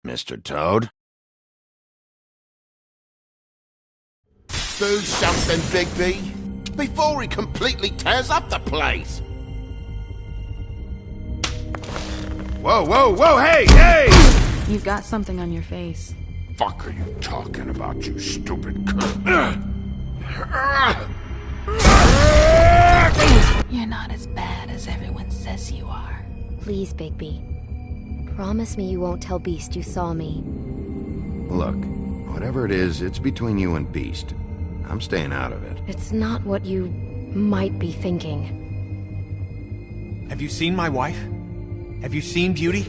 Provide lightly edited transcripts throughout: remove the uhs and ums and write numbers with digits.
Mr. Toad? Do something, Bigby, before he completely tears up the place. Whoa, whoa, whoa, hey, hey! You've got something on your face. Fuck are you talking about, you stupid cunt? You're not as bad as everyone says you are. Please, Bigby. Promise me you won't tell Beast you saw me. Look, whatever it is, it's between you and Beast. I'm staying out of it. It's not what you might be thinking. Have you seen my wife? Have you seen Beauty?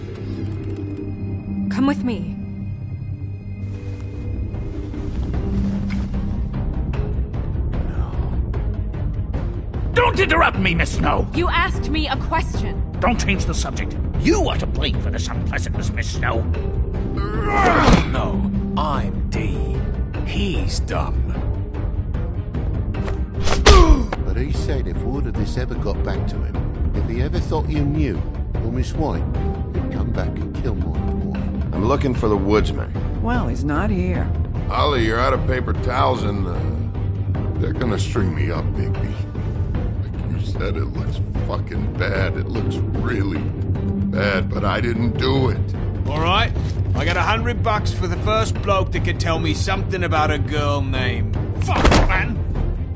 Come with me. Don't interrupt me, Miss Snow! You asked me a question. Don't change the subject. You are to blame for this unpleasantness, Miss Snow. No, I'm D. He's dumb. But he said if word of this ever got back to him, if he ever thought you knew, or Miss White, he'd come back and kill my boy. I'm looking for the woodsman. Well, he's not here. Ollie, you're out of paper towels and, they're gonna string me up, Bigby. Like you said, it looks fucking bad. It looks really bad, but I didn't do it. Alright, I got $100 for the first bloke that could tell me something about a girl named... Fuck, man!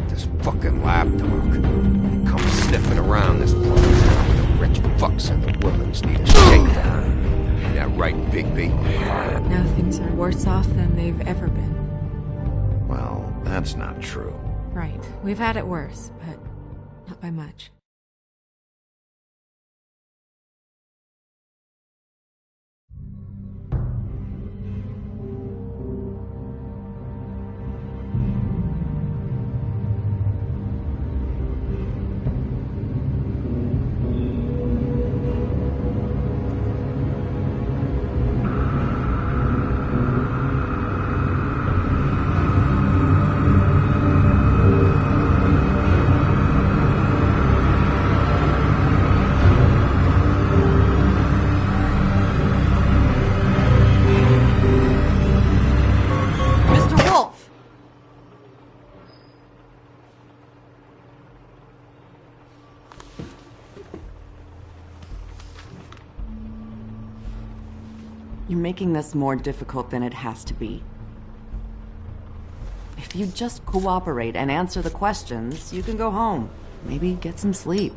This fucking lapdog. He comes sniffing around this place. The rich fucks and the women's need a shakedown. Ain't that right, Bigby? Now things are worse off than they've ever been. Well, that's not true. Right. We've had it worse, but not by much. You're making this more difficult than it has to be. If you just cooperate and answer the questions, you can go home. Maybe get some sleep.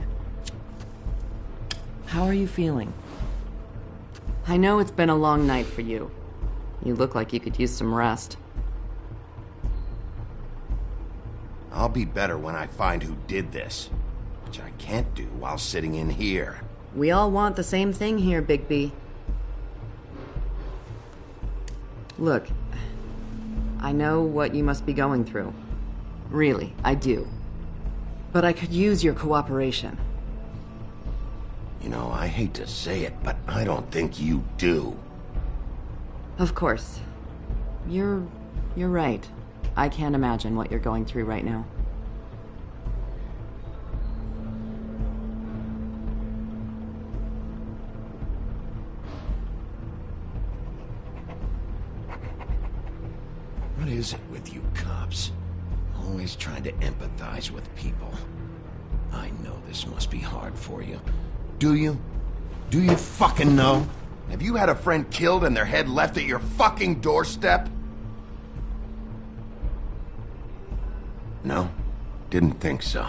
How are you feeling? I know it's been a long night for you. You look like you could use some rest. I'll be better when I find who did this, which I can't do while sitting in here. We all want the same thing here, Bigby. Look, I know what you must be going through. Really, I do. But I could use your cooperation. You know, I hate to say it, but I don't think you do. Of course. You're right. I can't imagine what you're going through right now. What is it with you cops? Always trying to empathize with people. I know this must be hard for you. Do you? Do you fucking know? Have you had a friend killed and their head left at your fucking doorstep? No? Didn't think so.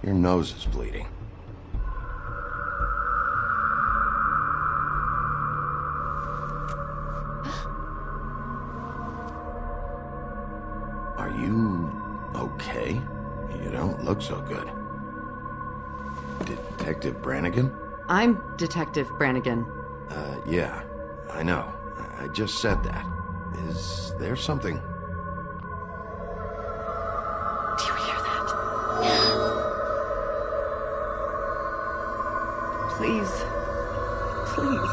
Your nose is bleeding. Are you okay? You don't look so good. Detective Brannigan? I'm Detective Brannigan. Yeah, I know. I just said that. Is there something? Do you hear that? Please.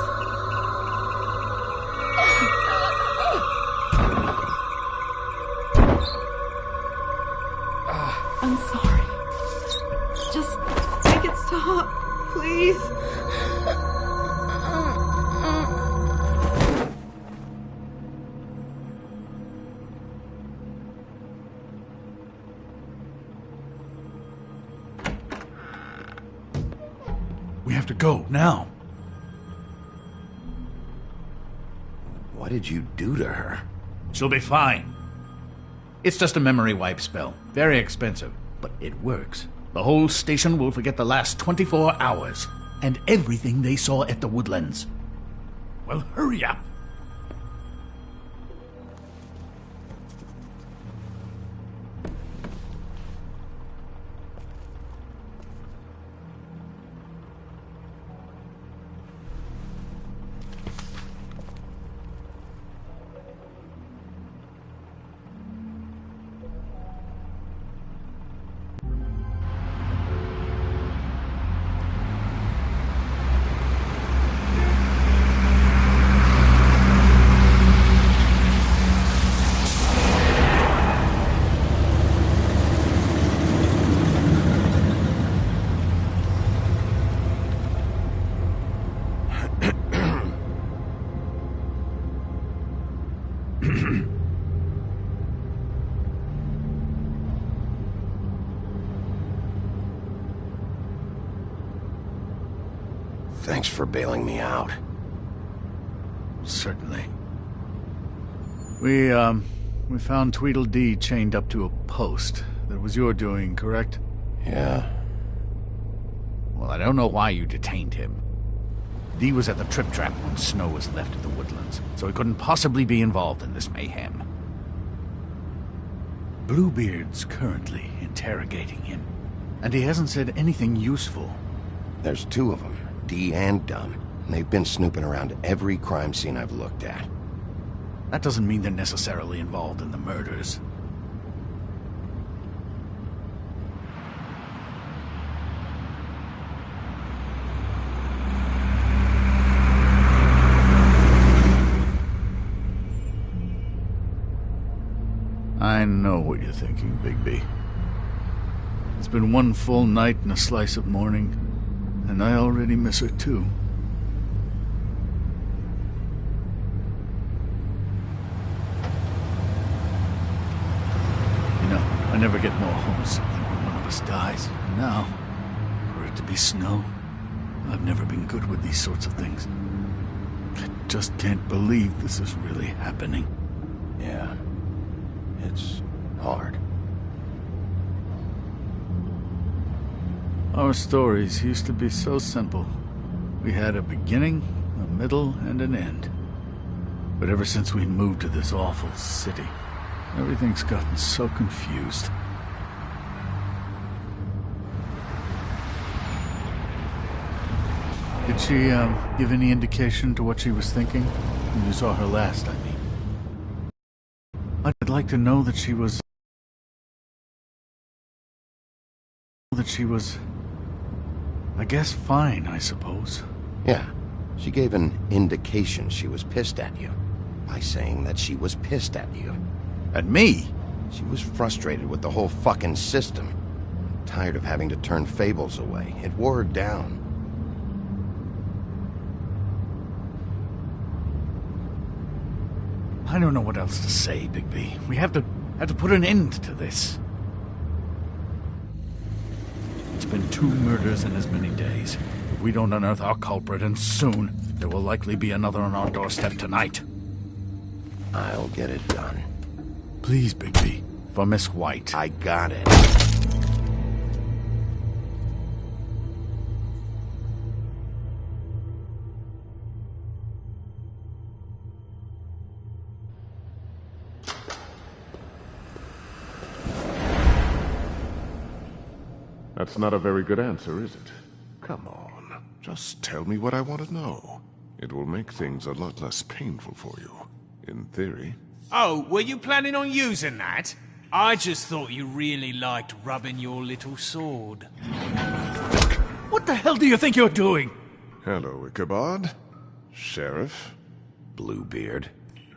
I'm sorry. Just make it stop, please. We have to go, now. What did you do to her? She'll be fine. It's just a memory wipe spell. Very expensive, but it works. The whole station will forget the last 24 hours, and everything they saw at the Woodlands. Well, hurry up. Thanks for bailing me out. Certainly. We found Tweedledee chained up to a post. That was your doing, correct? Yeah. Well, I don't know why you detained him. Dee was at the Trip Trap when Snow was left at the Woodlands, so he couldn't possibly be involved in this mayhem. Bluebeard's currently interrogating him, and he hasn't said anything useful. There's two of them, Dee and Dunn, and they've been snooping around every crime scene I've looked at. That doesn't mean they're necessarily involved in the murders. I know what you're thinking, Bigby. It's been one full night and a slice of morning, and I already miss her too. You know, I never get more homesick than when one of us dies. And now, for it to be Snow, I've never been good with these sorts of things. I just can't believe this is really happening. Yeah. It's hard. Our stories used to be so simple. We had a beginning, a middle, and an end. But ever since we moved to this awful city, everything's gotten so confused. Did she, give any indication to what she was thinking? When you saw her last, I mean. I'd like to know that she was... I guess fine, I suppose. Yeah. She gave an indication she was pissed at you. By saying that she was pissed at you. At me? She was frustrated with the whole fucking system. Tired of having to turn Fables away. It wore her down. I don't know what else to say, Bigby. We have to put an end to this. It's been 2 murders in as many days. If we don't unearth our culprit, and soon, there will likely be another on our doorstep tonight. I'll get it done. Please, Bigby. For Miss White. I got it. That's not a very good answer, is it? Come on, just tell me what I want to know. It will make things a lot less painful for you, in theory. Oh, were you planning on using that? I just thought you really liked rubbing your little sword. What the hell do you think you're doing? Hello, Ichabod. Sheriff? Bluebeard.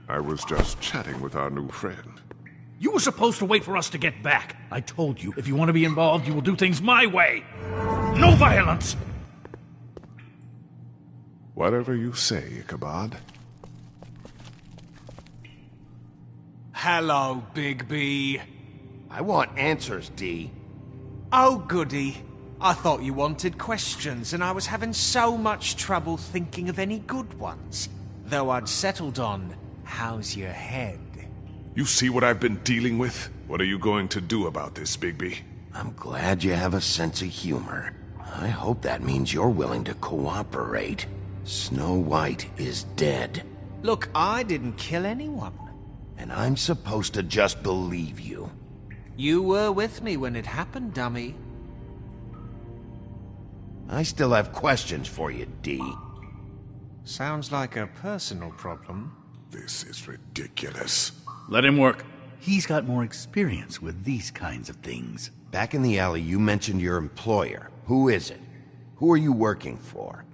I was just chatting with our new friend. You were supposed to wait for us to get back. I told you, if you want to be involved, you will do things my way. No violence! Whatever you say, Ichabod. Hello, Bigby. I want answers, D. Oh, goody. I thought you wanted questions, and I was having so much trouble thinking of any good ones. Though I'd settled on, how's your head? You see what I've been dealing with? What are you going to do about this, Bigby? I'm glad you have a sense of humor. I hope that means you're willing to cooperate. Snow White is dead. Look, I didn't kill anyone. And I'm supposed to just believe you. You were with me when it happened, dummy. I still have questions for you, D. Sounds like a personal problem. This is ridiculous. Let him work. He's got more experience with these kinds of things. Back in the alley, you mentioned your employer. Who is it? Who are you working for?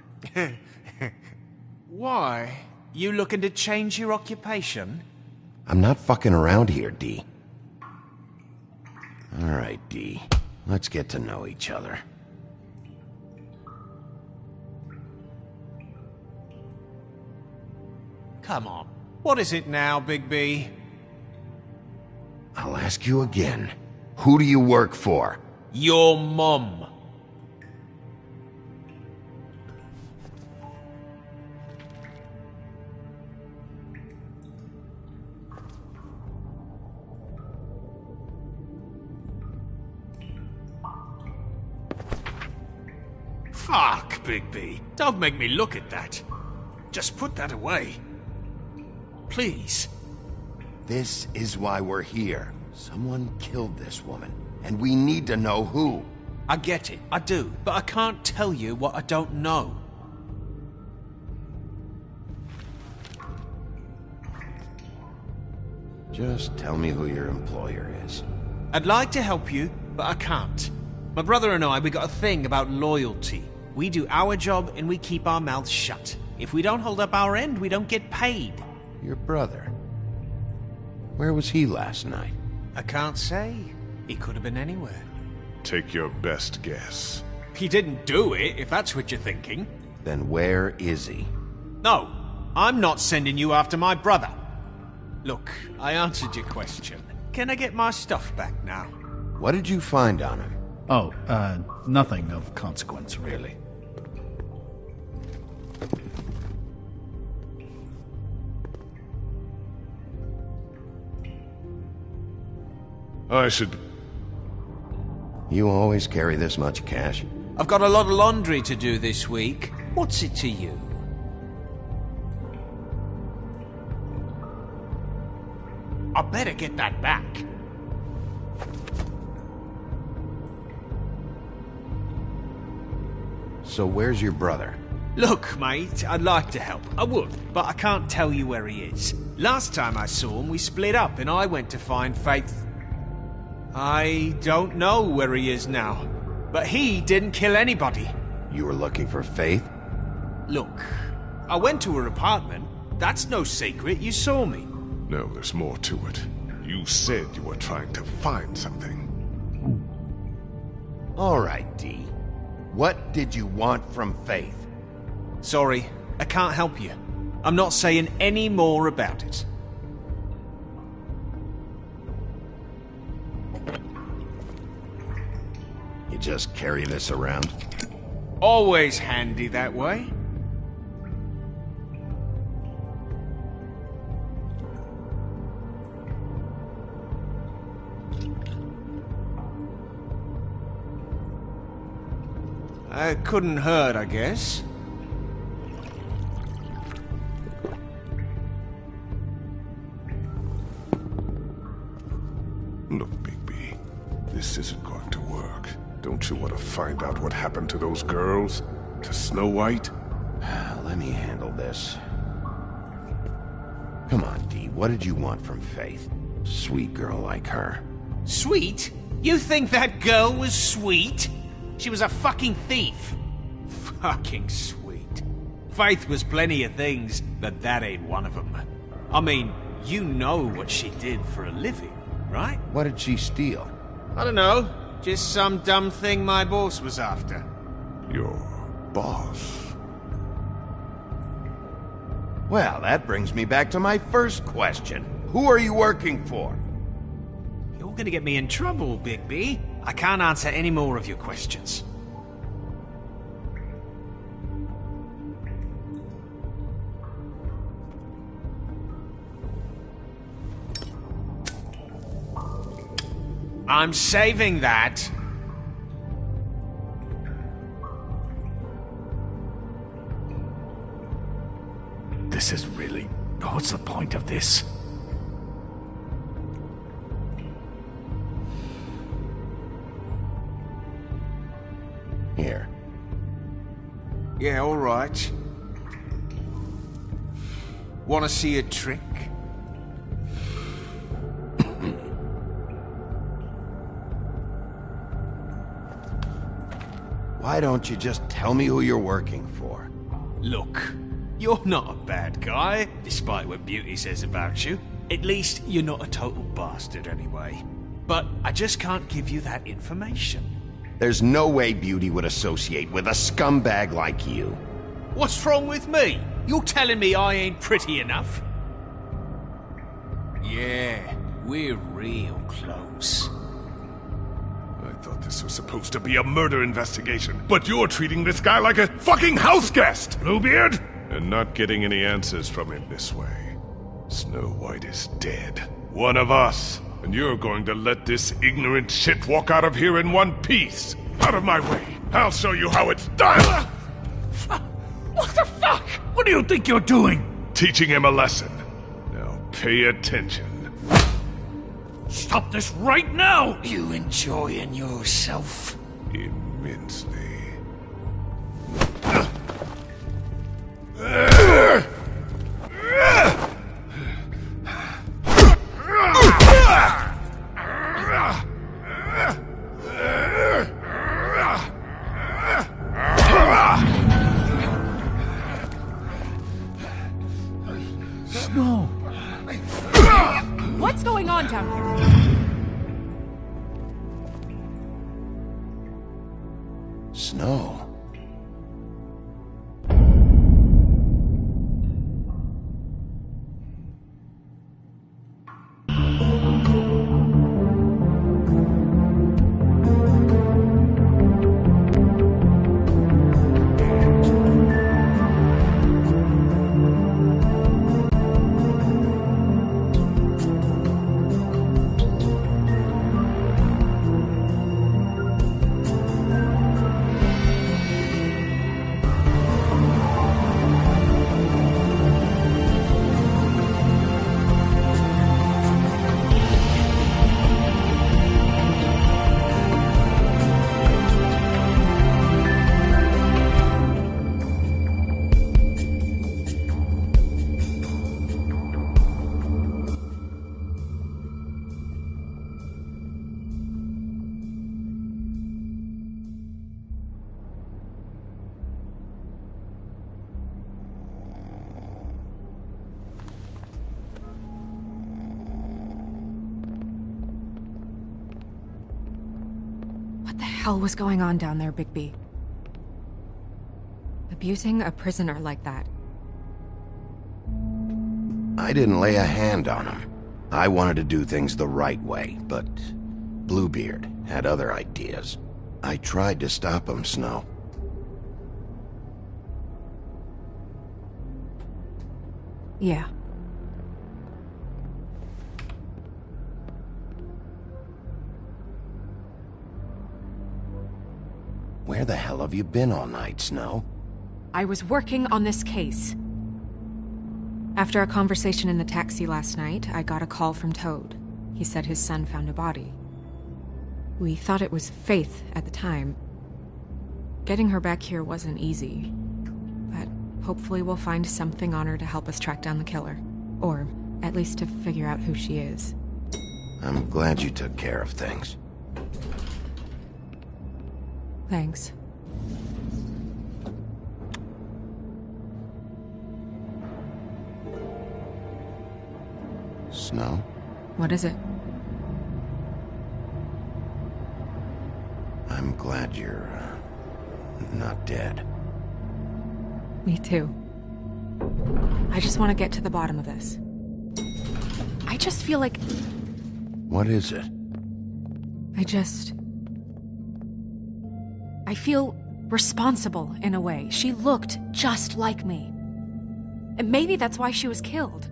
Why? You looking to change your occupation? I'm not fucking around here, D. All right, D. Let's get to know each other. Come on. What is it now, Bigby? I'll ask you again. Who do you work for? Your mum. Fuck, Bigby. Don't make me look at that. Just put that away. Please. This is why we're here. Someone killed this woman, and we need to know who. I get it, I do, but I can't tell you what I don't know. Just tell me who your employer is. I'd like to help you, but I can't. My brother and I, we got a thing about loyalty. We do our job and we keep our mouths shut. If we don't hold up our end, we don't get paid. Your brother? Where was he last night? I can't say. He could have been anywhere. Take your best guess. He didn't do it, if that's what you're thinking. Then where is he? No, I'm not sending you after my brother. Look, I answered your question. Can I get my stuff back now? What did you find on him? Oh, nothing of consequence, really. I should... You always carry this much cash? I've got a lot of laundry to do this week. What's it to you? I better get that back. So where's your brother? Look, mate, I'd like to help. I would, but I can't tell you where he is. Last time I saw him, we split up and I went to find Faith. I don't know where he is now, but he didn't kill anybody. You were looking for Faith? Look, I went to her apartment. That's no secret, you saw me. No, there's more to it. You said you were trying to find something. All right, D. What did you want from Faith? Sorry, I can't help you. I'm not saying any more about it. You just carry this around? Always handy that way. It couldn't hurt, I guess. Look, Bigby, this isn't going to work. Don't you want to find out what happened to those girls? To Snow White? Let me handle this. Come on, D. What did you want from Faith? Sweet girl like her. Sweet? You think that girl was sweet? She was a fucking thief. Fucking sweet. Faith was plenty of things, but that ain't one of them. I mean, you know what she did for a living, right? What did she steal? I don't know. Just some dumb thing my boss was after. Your boss? Well, that brings me back to my first question. Who are you working for? You're gonna get me in trouble, Bigby. I can't answer any more of your questions. I'm saving that. This is really... What's the point of this? Here. Yeah, all right. Want to see a trick? Why don't you just tell me who you're working for? Look, you're not a bad guy, despite what Beauty says about you. At least you're not a total bastard anyway. But I just can't give you that information. There's no way Beauty would associate with a scumbag like you. What's wrong with me? You're telling me I ain't pretty enough? Yeah, we're real close. I thought this was supposed to be a murder investigation, but you're treating this guy like a fucking house guest, Bluebeard! And not getting any answers from him this way. Snow White is dead. One of us. And you're going to let this ignorant shit walk out of here in one piece. Out of my way. I'll show you how it's done! What the fuck? What do you think you're doing? Teaching him a lesson. Now pay attention. Stop this right now! You enjoying yourself? Immensely. Snow! What's going on down here? Snow. What the hell was going on down there, Bigby? Abusing a prisoner like that. I didn't lay a hand on him. I wanted to do things the right way, but Bluebeard had other ideas. I tried to stop him, Snow. Yeah. Where the hell have you been all night, Snow? I was working on this case. After a conversation in the taxi last night, I got a call from Toad. He said his son found a body. We thought it was Faith at the time. Getting her back here wasn't easy, but hopefully we'll find something on her to help us track down the killer. Or at least to figure out who she is. I'm glad you took care of things. Thanks. Snow. What is it? I'm glad you're not dead. Me too. I just want to get to the bottom of this. I just feel like... What is it? I feel responsible in a way. She looked just like me. And maybe that's why she was killed.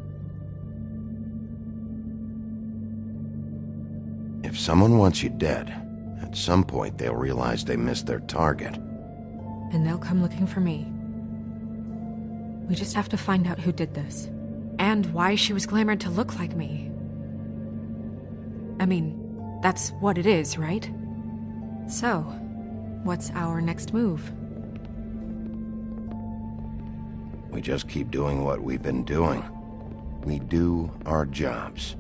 If someone wants you dead, at some point they'll realize they missed their target. And they'll come looking for me. We just have to find out who did this. And why she was glamored to look like me. I mean, that's what it is, right? So, what's our next move? We just keep doing what we've been doing. We do our jobs.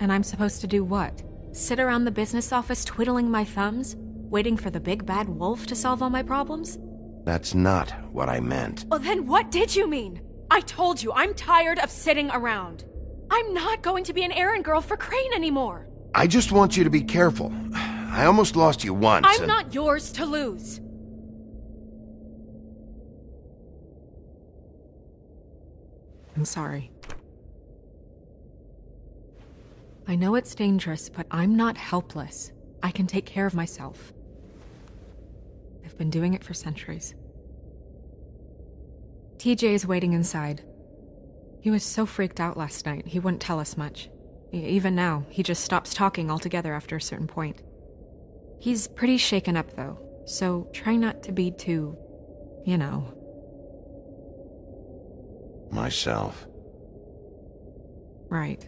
And I'm supposed to do what? Sit around the business office twiddling my thumbs? Waiting for the big bad wolf to solve all my problems? That's not what I meant. Well, then what did you mean? I told you, I'm tired of sitting around. I'm not going to be an errand girl for Crane anymore. I just want you to be careful. I almost lost you once. I'm not yours to lose. I'm sorry. I know it's dangerous, but I'm not helpless. I can take care of myself. I've been doing it for centuries. TJ is waiting inside. He was so freaked out last night, he wouldn't tell us much. Even now, he just stops talking altogether after a certain point. He's pretty shaken up, though, so try not to be too, you know. Myself. Right.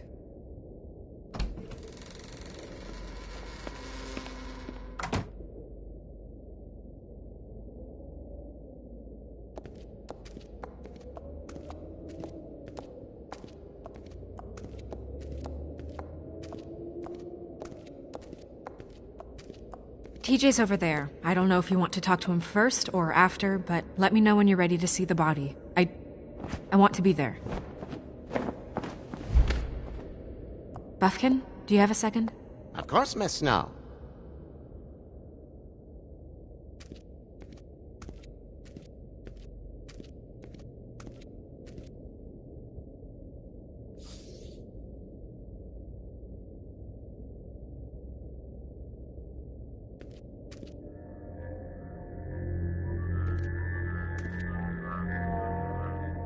TJ's over there. I don't know if you want to talk to him first or after, but let me know when you're ready to see the body. I want to be there. Buffkin, do you have a second? Of course, Miss Snow.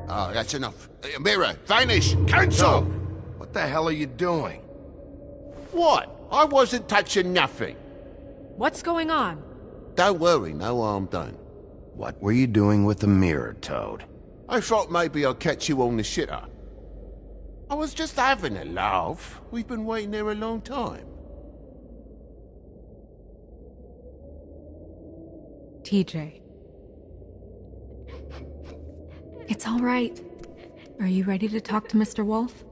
Oh, that's enough. Mirror, vanish, cancel! What the hell are you doing? What? I wasn't touching nothing. What's going on? Don't worry, no harm done. What were you doing with the mirror, Toad? I thought maybe I'd catch you on the shitter. I was just having a laugh. We've been waiting there a long time. TJ. It's all right. Are you ready to talk to Mr. Wolf?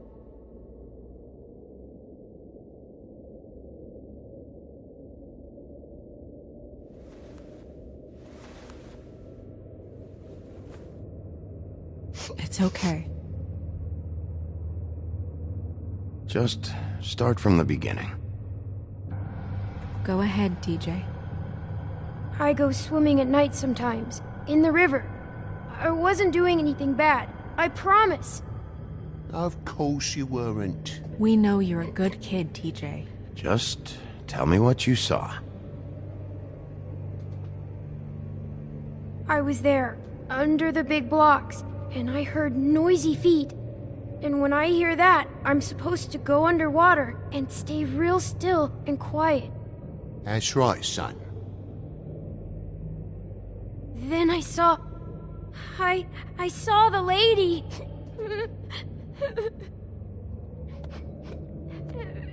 It's okay. Just start from the beginning. Go ahead, TJ. I go swimming at night sometimes, in the river. I wasn't doing anything bad. I promise. Of course you weren't. We know you're a good kid, TJ. Just tell me what you saw. I was there, under the big blocks, and I heard noisy feet. And when I hear that, I'm supposed to go underwater and stay real still and quiet. That's right, son. Then I saw the lady.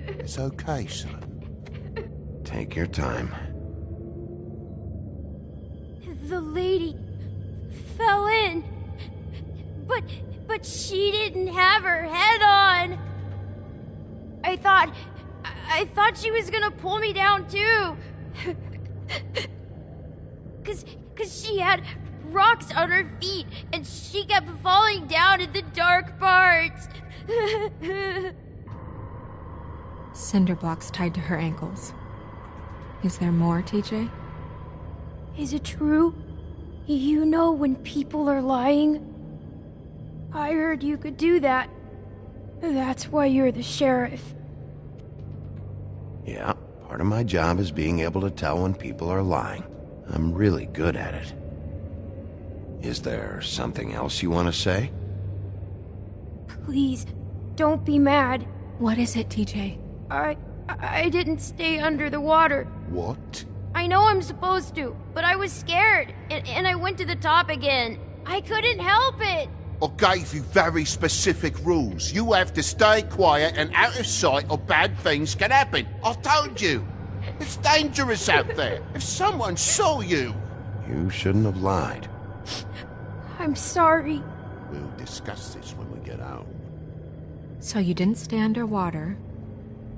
It's okay, son. Take your time. The lady fell in. But she didn't have her head on. I thought she was gonna pull me down too. Cause she had rocks on her feet and she kept falling down in the dark parts. cinder blocks tied to her ankles. Is there more, TJ? Is it true? You know when people are lying? I heard you could do that. That's why you're the sheriff. Yeah, part of my job is being able to tell when people are lying. I'm really good at it. Is there something else you want to say? Please, don't be mad. What is it, TJ? I didn't stay under the water. What? I know I'm supposed to, but I was scared, and I went to the top again. I couldn't help it. I gave you very specific rules. You have to stay quiet and out of sight or bad things can happen. I told you. It's dangerous out there. If someone saw you... You shouldn't have lied. I'm sorry. We'll discuss this when we get home. So you didn't stay underwater?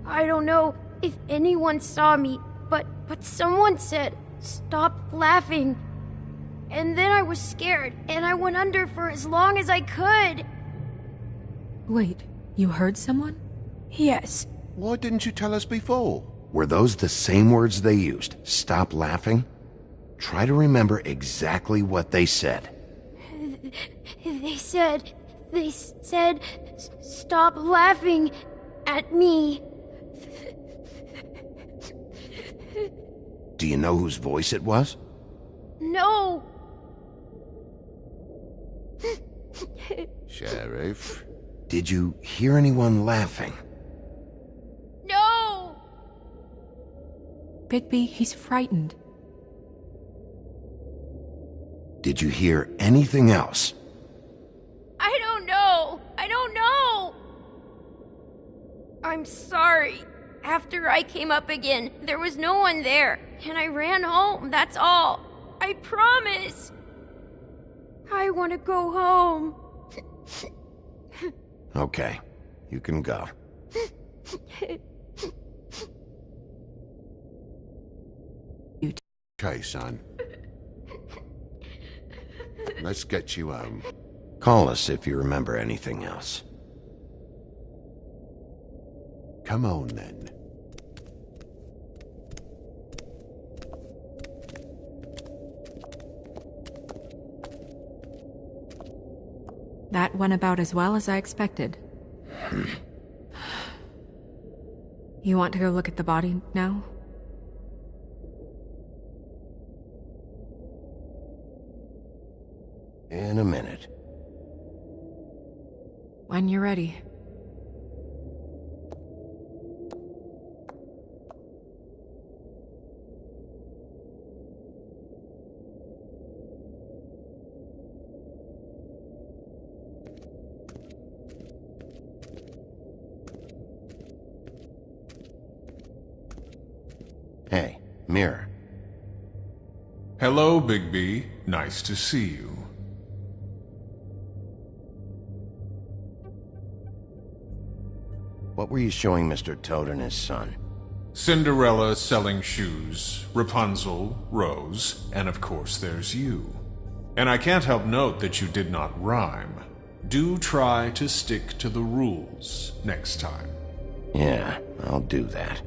I don't know if anyone saw me, but someone said, "Stop laughing." And then I was scared, and I went under for as long as I could. Wait, you heard someone? Yes. Why didn't you tell us before? Were those the same words they used? Stop laughing? Try to remember exactly what they said. They said, "Stop laughing at me." Do you know whose voice it was? No. Sheriff? Did you hear anyone laughing? No. Bigby, he's frightened. Did you hear anything else? I don't know. I'm sorry. After I came up again, there was no one there, and I ran home, that's all. I promise. I want to go home. Okay, you can go. Okay, son. Let's get you home. Call us if you remember anything else. Come on, then. That went about as well as I expected. You want to go look at the body now? In a minute. When you're ready. Hey, Mirror. Hello, Bigby. Nice to see you. What were you showing Mr. Toad and his son? Cinderella selling shoes, Rapunzel, Rose, and of course there's you. And I can't help note that you did not rhyme. Do try to stick to the rules next time. Yeah, I'll do that.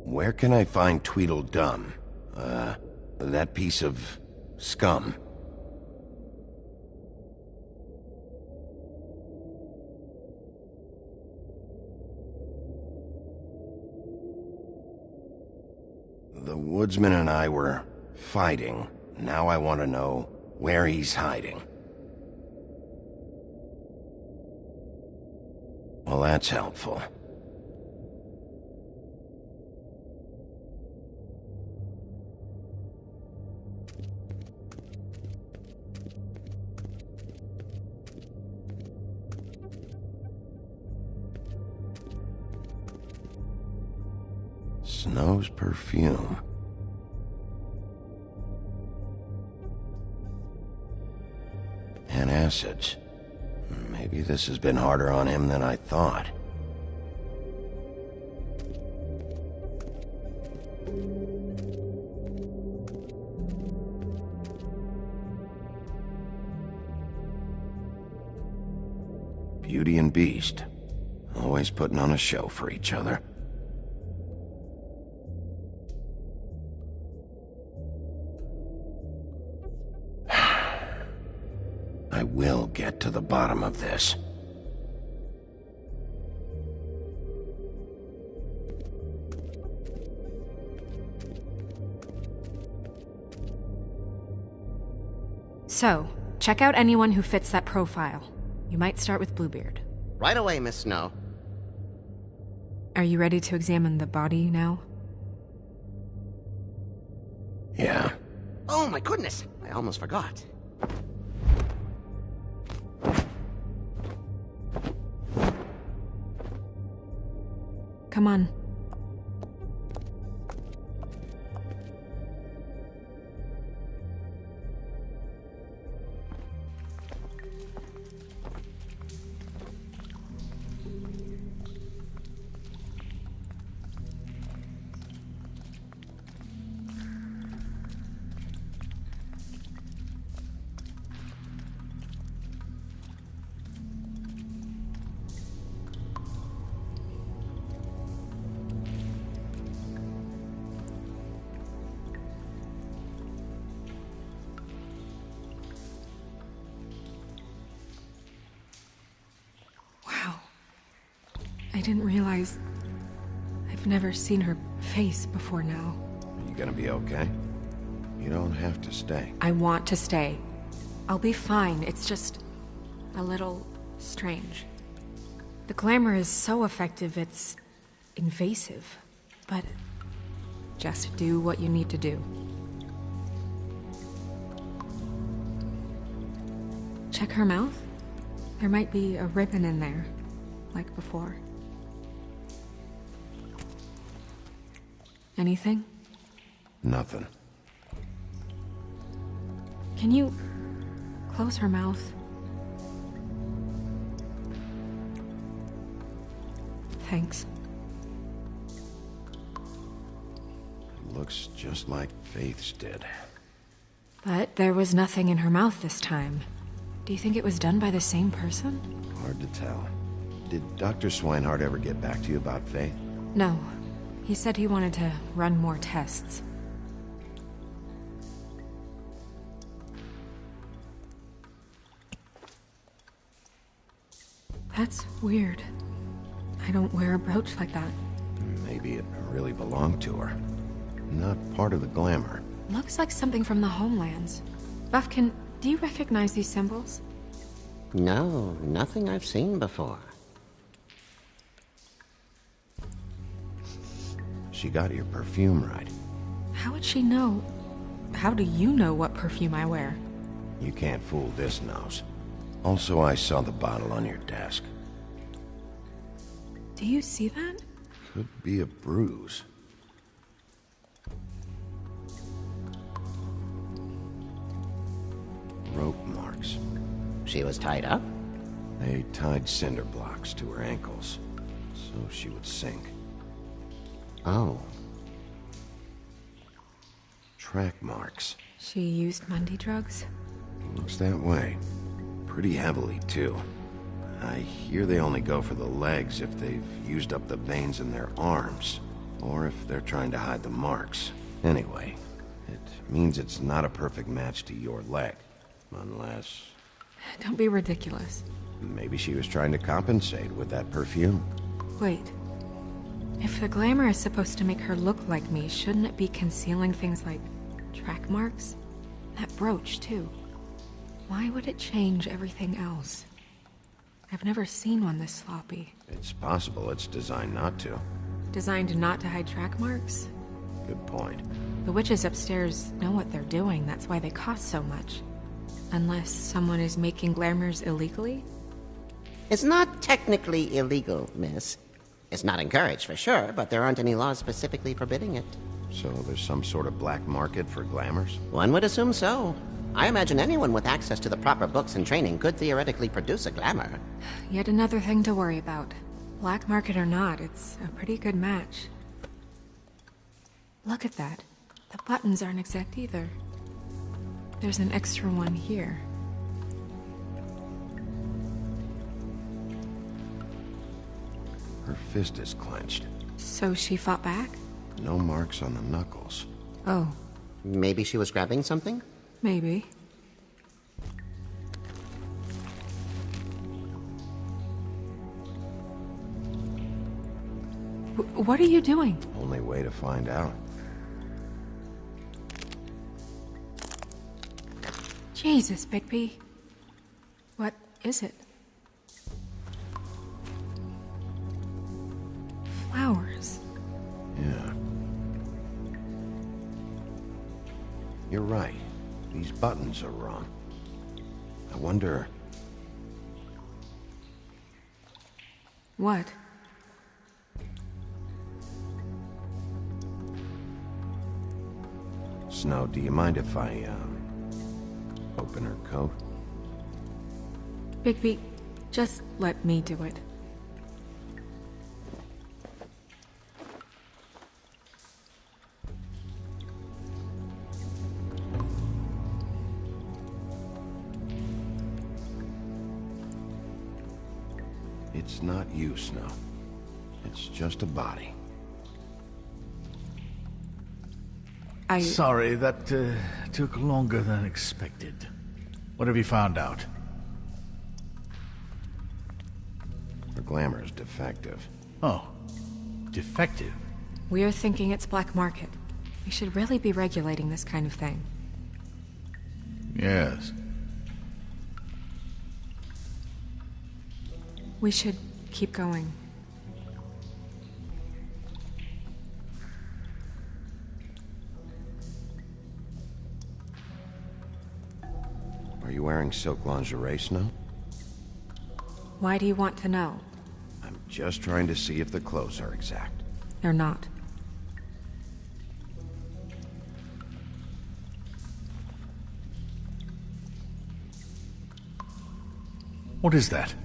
Where can I find Tweedledum? That piece of scum. The woodsman and I were fighting. Now I want to know where he's hiding. Well, that's helpful. Snow's perfume. Antacids. Maybe this has been harder on him than I thought. Beauty and Beast. Always putting on a show for each other. I will get to the bottom of this. So, check out anyone who fits that profile. You might start with Bluebeard. Right away, Miss Snow. Are you ready to examine the body now? Yeah. Oh my goodness, I almost forgot. Come on. I didn't realize... I've never seen her face before now. Are you gonna be okay? You don't have to stay. I want to stay. I'll be fine, it's just... a little... strange. The glamour is so effective, it's... invasive. But... just do what you need to do. Check her mouth. There might be a ribbon in there, like before. Anything? Nothing. Can you close her mouth? Thanks. Looks just like Faith's did. But there was nothing in her mouth this time. Do you think it was done by the same person? Hard to tell. Did Dr. Swinehart ever get back to you about Faith? No. He said he wanted to run more tests. That's weird. I don't wear a brooch like that. Maybe it really belonged to her. Not part of the glamour. Looks like something from the homelands. Buffkin, do you recognize these symbols? No, nothing I've seen before. She got your perfume right. How would she know? How do you know what perfume I wear? You can't fool this nose. Also, I saw the bottle on your desk. Do you see that? Could be a bruise. Rope marks. She was tied up? They tied cinder blocks to her ankles, so she would sink. Oh. Track marks. She used Mundy drugs? Looks that way. Pretty heavily, too. I hear they only go for the legs if they've used up the veins in their arms, or if they're trying to hide the marks. Anyway, it means it's not a perfect match to your leg. Unless... Don't be ridiculous. Maybe she was trying to compensate with that perfume. Wait. If the glamour is supposed to make her look like me, shouldn't it be concealing things like track marks? That brooch, too. Why would it change everything else? I've never seen one this sloppy. It's possible it's designed not to. Designed not to hide track marks? Good point. The witches upstairs know what they're doing, that's why they cost so much. Unless someone is making glamours illegally? It's not technically illegal, miss. It's not encouraged for sure, but there aren't any laws specifically forbidding it. So there's some sort of black market for glamours? One would assume so. I imagine anyone with access to the proper books and training could theoretically produce a glamour. Yet another thing to worry about. Black market or not, it's a pretty good match. Look at that. The buttons aren't exact either. There's an extra one here. Her fist is clenched. So she fought back? No marks on the knuckles. Oh. Maybe she was grabbing something? Maybe. What are you doing? Only way to find out. Jesus, Bigby. What is it? Flowers. Yeah. You're right. These buttons are wrong. I wonder... What? Snow, do you mind if I, open her coat? Bigby, just let me do it. It's not you, Snow. It's just a body. Sorry, that took longer than expected. What have you found out? Her glamour is defective. Oh, defective? We're thinking it's black market. We should really be regulating this kind of thing. Yes. We should keep going. Are you wearing silk lingerie, Snow? Why do you want to know? I'm just trying to see if the clothes are exact. They're not. What is that?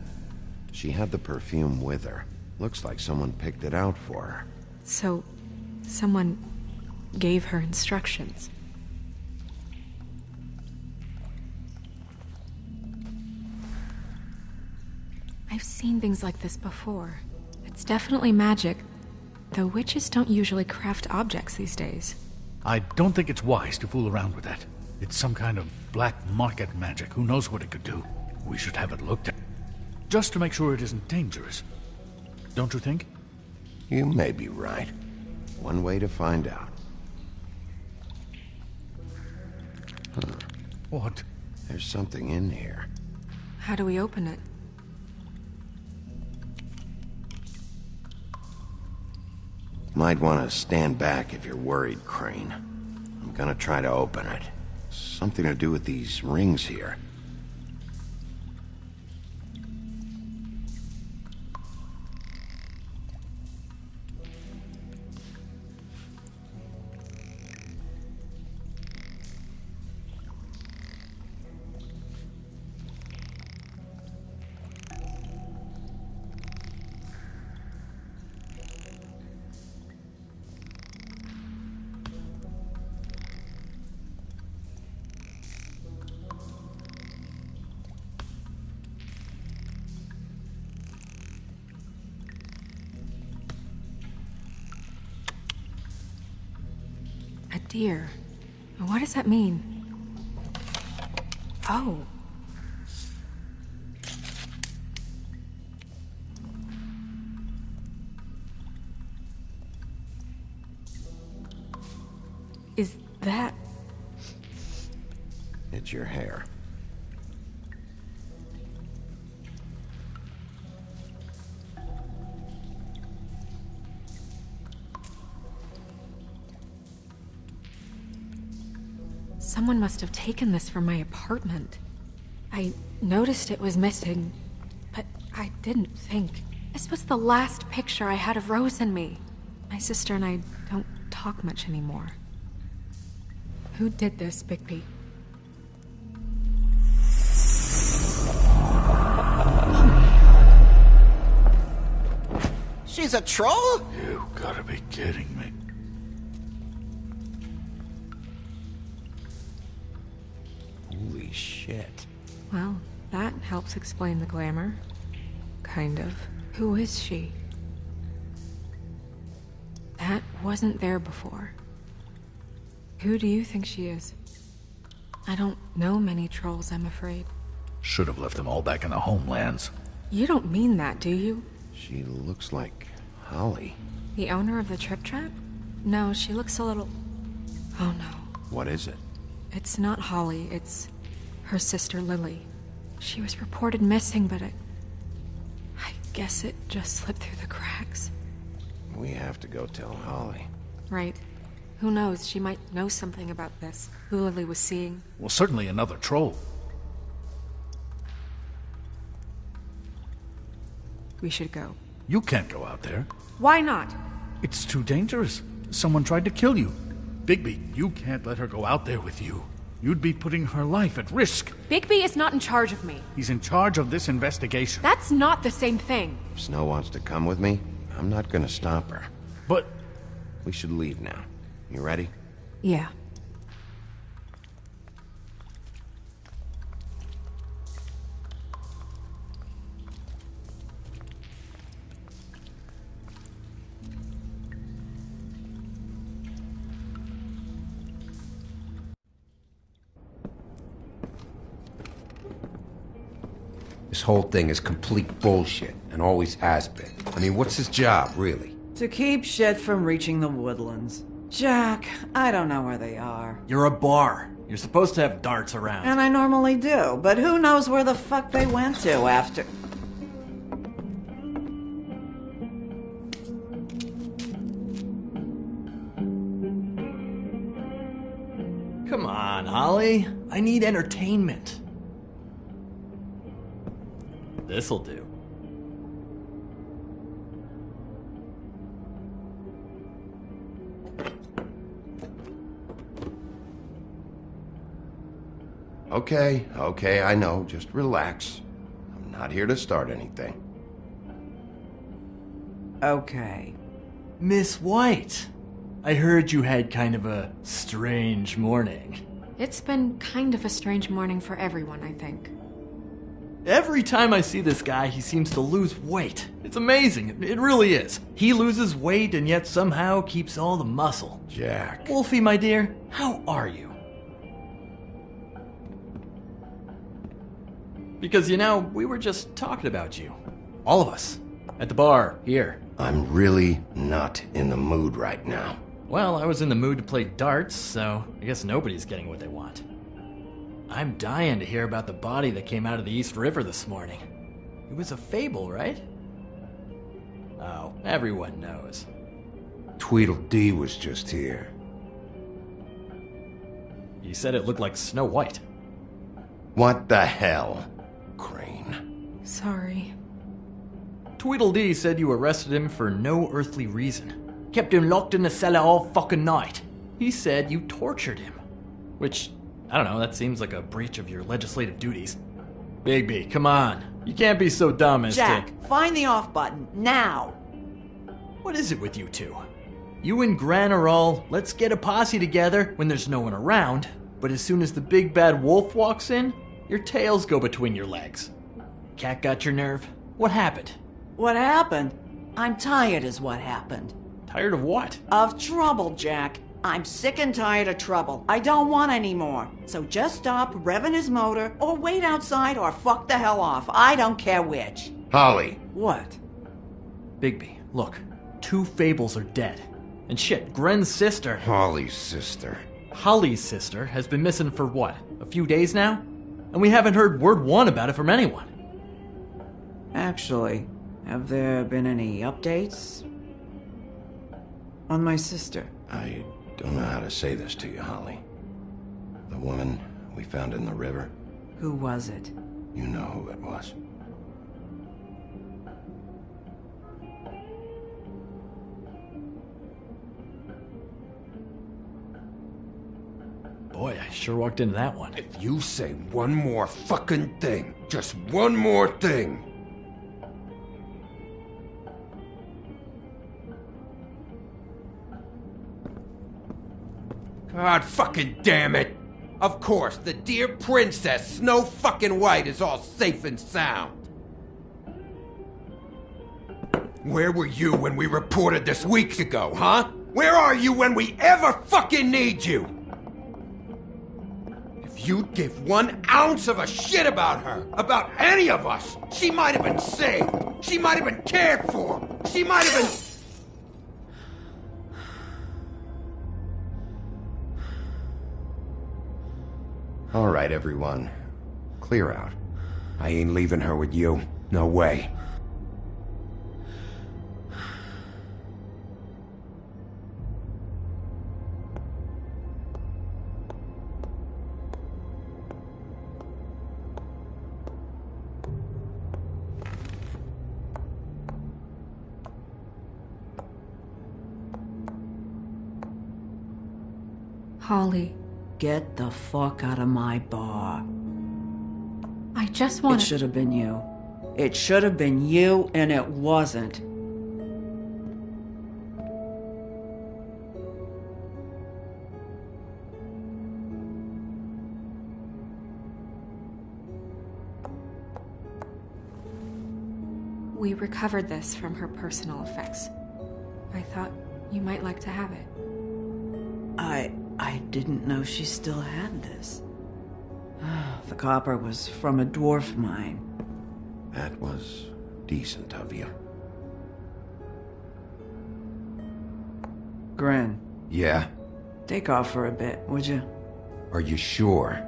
She had the perfume with her. Looks like someone picked it out for her. So, someone gave her instructions. I've seen things like this before. It's definitely magic, though witches don't usually craft objects these days. I don't think it's wise to fool around with that. It's some kind of black market magic. Who knows what it could do? We should have it looked at. Just to make sure it isn't dangerous. Don't you think? You may be right. One way to find out. Huh. What? There's something in here. How do we open it? Might want to stand back if you're worried, Crane. I'm gonna try to open it. Something to do with these rings here. A deer. What does that mean? Oh. Is that... It's your hair. Someone must have taken this from my apartment. I noticed it was missing, but I didn't think. This was the last picture I had of Rose and me. My sister and I don't talk much anymore. Who did this, Bigby? She's a troll? You gotta be kidding me. Holy shit. Well, that helps explain the glamour. Kind of. Who is she? wasn't there before. Who do you think she is? I don't know many trolls, I'm afraid. Should have left them all back in the homelands. You don't mean that, do you? She looks like Holly. The owner of the Trip Trap? No, she looks a little... Oh no. What is it? It's not Holly, it's her sister Lily. She was reported missing, but I guess it just slipped through the cracks. We have to go tell Holly. Right. Who knows, she might know something about this. Who Lily was seeing. Well, certainly another troll. We should go. You can't go out there. Why not? It's too dangerous. Someone tried to kill you. Bigby, you can't let her go out there with you. You'd be putting her life at risk. Bigby is not in charge of me. He's in charge of this investigation. That's not the same thing. If Snow wants to come with me, I'm not gonna stop her. But... We should leave now. You ready? Yeah. This whole thing is complete bullshit, and always has been. I mean, what's his job, really? To keep shit from reaching the woodlands. Jack, I don't know where they are. You're a bar. You're supposed to have darts around. And I normally do, but who knows where the fuck they went to after... Come on, Holly. I need entertainment. This'll do. Okay, I know. Just relax. I'm not here to start anything. Okay. Miss White, I heard you had kind of a strange morning. It's been kind of a strange morning for everyone, I think. Every time I see this guy, he seems to lose weight. It's amazing. It really is. He loses weight and yet somehow keeps all the muscle. Jack. Wolfie, my dear, how are you? Because, you know, we were just talking about you. All of us. At the bar, here. I'm really not in the mood right now. Well, I was in the mood to play darts, so I guess nobody's getting what they want. I'm dying to hear about the body that came out of the East River this morning. It was a fable, right? Oh, everyone knows. Tweedledee was just here. He said it looked like Snow White. What the hell, Crane? Sorry. Tweedledee said you arrested him for no earthly reason. Kept him locked in the cellar all fucking night. He said you tortured him. Which, I don't know, that seems like a breach of your legislative duties. Bigby, come on. You can't be so dumb as Jack, find the off button, now! What is it with you two? You and Gran are all, let's get a posse together when there's no one around, but as soon as the big bad wolf walks in, your tails go between your legs. Cat got your nerve? What happened? What happened? I'm tired is what happened. Tired of what? Of trouble, Jack. I'm sick and tired of trouble. I don't want any more. So just stop revving his motor, or wait outside, or fuck the hell off. I don't care which. Holly. What? Bigby, look. 2 fables are dead. And shit, Gren's sister... Holly's sister. Holly's sister has been missing for what? A few days now? And we haven't heard word one about it from anyone. Actually, have there been any updates? On my sister? I don't know how to say this to you, Holly. The woman we found in the river. Who was it? You know who it was. Boy, I sure walked into that one. If you say one more fucking thing, just one more thing. God fucking damn it! Of course, the dear princess, Snow fucking White, is all safe and sound. Where were you when we reported this weeks ago, huh? Where are you when we ever fucking need you? If you'd give 1 ounce of a shit about her, about any of us, she might have been saved. She might have been cared for. She might have been... All right, everyone. Clear out. I ain't leaving her with you. No way. Holly, Get the fuck out of my bar. I just want It should have been you. It should have been you, and it wasn't. We recovered this from her personal effects. I thought you might like to have it. I didn't know she still had this. The copper was from a dwarf mine. That was decent of you. Gren, Yeah? take off for a bit, would you? Are you sure?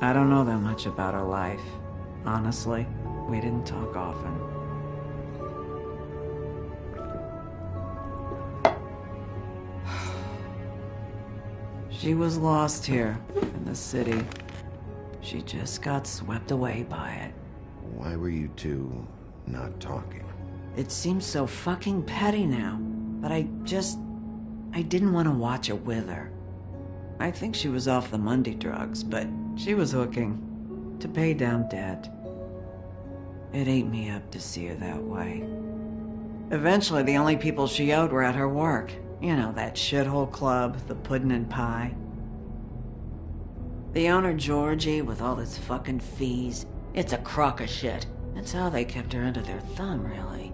I don't know that much about her life. Honestly, we didn't talk often. She was lost here, in the city. She just got swept away by it. Why were you two not talking? It seems so fucking petty now, but I didn't want to watch it with her. I think she was off the Monday drugs, but she was hooking to pay down debt. It ate me up to see her that way. Eventually, the only people she owed were at her work. You know, that shithole club, the Puddin' and Pie. The owner, Georgie, with all his fucking fees, it's a crock of shit. That's how they kept her under their thumb, really.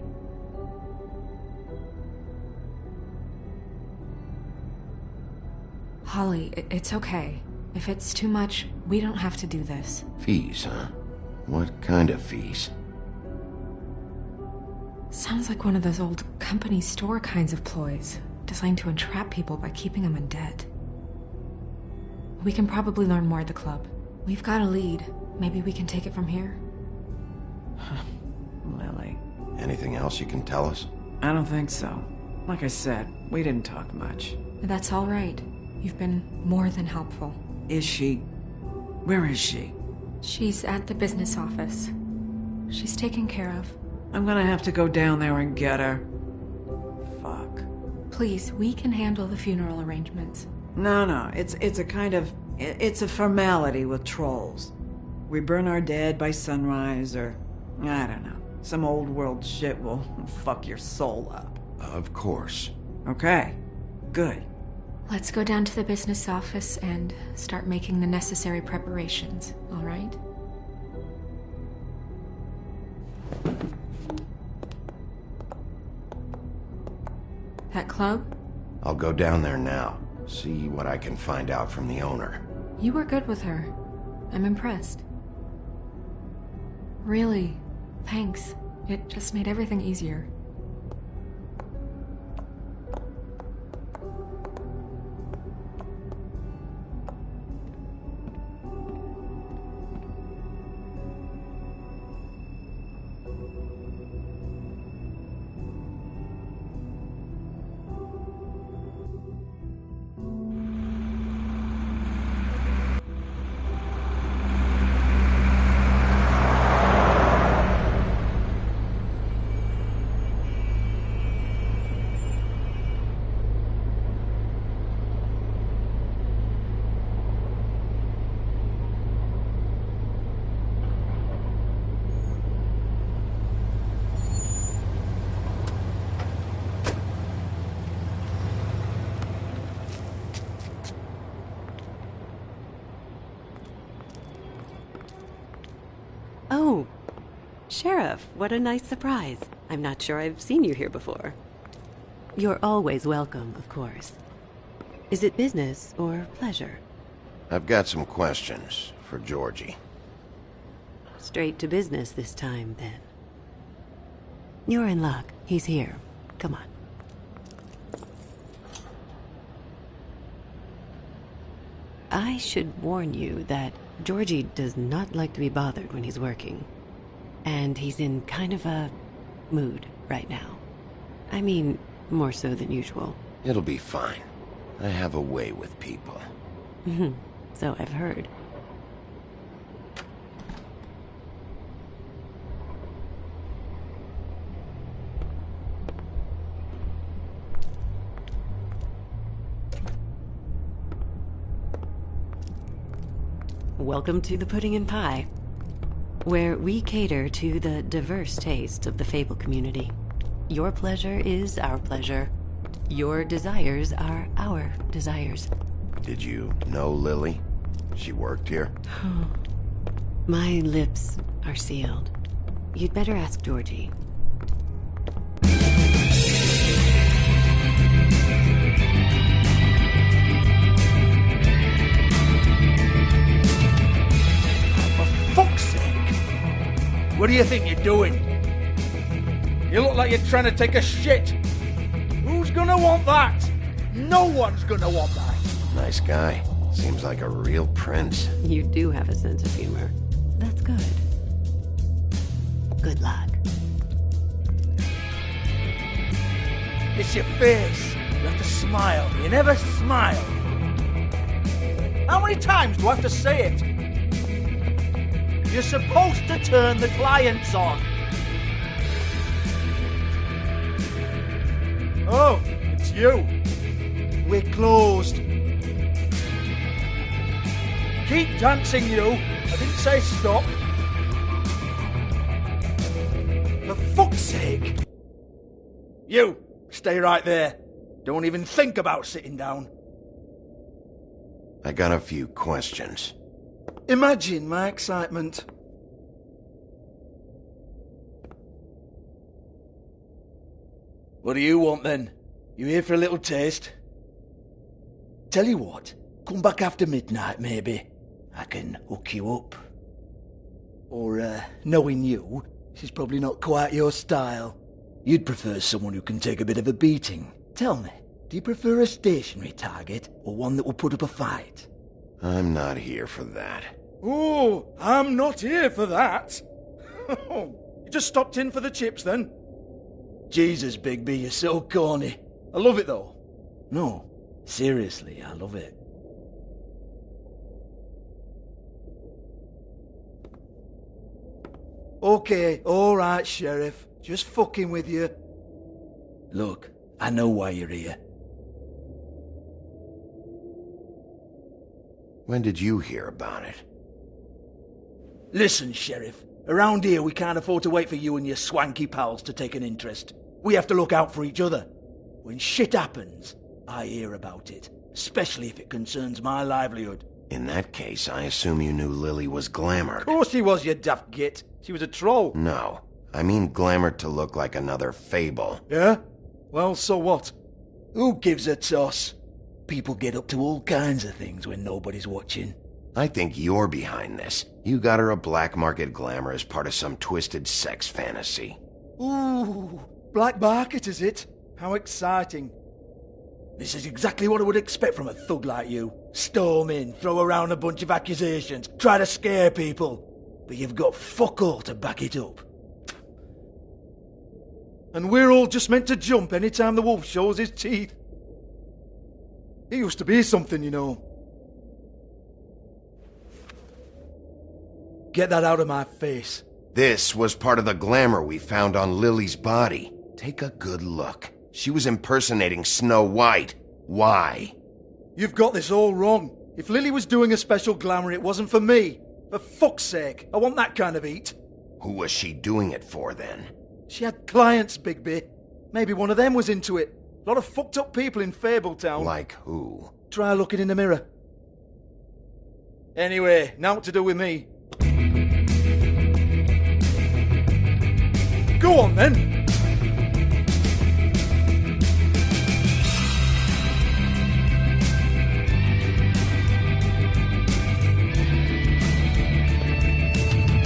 Holly, it's okay. If it's too much, we don't have to do this. Fees, huh? What kind of fees? Sounds like one of those old company store kinds of ploys, designed to entrap people by keeping them in debt. We can probably learn more at the club. We've got a lead. Maybe we can take it from here? Lily. Anything else you can tell us? I don't think so. Like I said, we didn't talk much. That's all right. You've been more than helpful. Is she? Where is she? She's at the business office. She's taken care of. I'm gonna have to go down there and get her. Fuck. Please, we can handle the funeral arrangements. No, it's a kind of... It's a formality with trolls. We burn our dead by sunrise, or... I don't know. Some old world shit will fuck your soul up. Of course. Okay. Good. Let's go down to the business office and start making the necessary preparations, all right? That club? I'll go down there now. See what I can find out from the owner. You were good with her. I'm impressed. Really, thanks. It just made everything easier. Sheriff, what a nice surprise. I'm not sure I've seen you here before. You're always welcome, of course. Is it business or pleasure? I've got some questions for Georgie. Straight to business this time, then. You're in luck. He's here. Come on. I should warn you that Georgie does not like to be bothered when he's working. And he's in kind of a mood right now. I mean, more so than usual. It'll be fine. I have a way with people. So I've heard. Welcome to the Pudding and Pie, where we cater to the diverse tastes of the Fable community. Your pleasure is our pleasure. Your desires are our desires. Did you know Lily? She worked here? My lips are sealed. You'd better ask Georgie. Fuck's sake! What do you think you're doing? You look like you're trying to take a shit. Who's gonna want that? No one's gonna want that. Nice guy. Seems like a real prince. You do have a sense of humor. That's good. Good luck. It's your face. You have to smile. You never smile. How many times do I have to say it? You're supposed to turn the clients on. Oh, it's you. We're closed. Keep dancing, you. I didn't say stop. For fuck's sake. You, stay right there. Don't even think about sitting down. I got a few questions. Imagine my excitement. What do you want then? You here for a little taste? Tell you what, come back after midnight maybe. I can hook you up. Or, knowing you, this is probably not quite your style. You'd prefer someone who can take a bit of a beating. Tell me, do you prefer a stationary target or one that will put up a fight? I'm not here for that. Oh, I'm not here for that. You just stopped in for the chips then? Jesus, Bigby, you're so corny. I love it though. No, seriously, I love it. Okay, alright, Sheriff. Just fucking with you. Look, I know why you're here. When did you hear about it? Listen, Sheriff. Around here we can't afford to wait for you and your swanky pals to take an interest. We have to look out for each other. When shit happens, I hear about it. Especially if it concerns my livelihood. In that case, I assume you knew Lily was glamored. Of course she was, you daft git. She was a troll. No. I mean glamored to look like another Fable. Yeah? Well, so what? Who gives a toss? People get up to all kinds of things when nobody's watching. I think you're behind this. You got her a black market glamour as part of some twisted sex fantasy. Ooh, black market is it? How exciting. This is exactly what I would expect from a thug like you. Storm in, throw around a bunch of accusations, try to scare people. But you've got fuck all to back it up. And we're all just meant to jump any time the wolf shows his teeth. He used to be something, you know. Get that out of my face. This was part of the glamour we found on Lily's body. Take a good look. She was impersonating Snow White. Why? You've got this all wrong. If Lily was doing a special glamour, it wasn't for me. For fuck's sake, I want that kind of eat. Who was she doing it for, then? She had clients, Bigby. Maybe one of them was into it. A lot of fucked up people in Fabletown. Like who? Try looking in the mirror. Anyway, now what to do with me? Go on, then.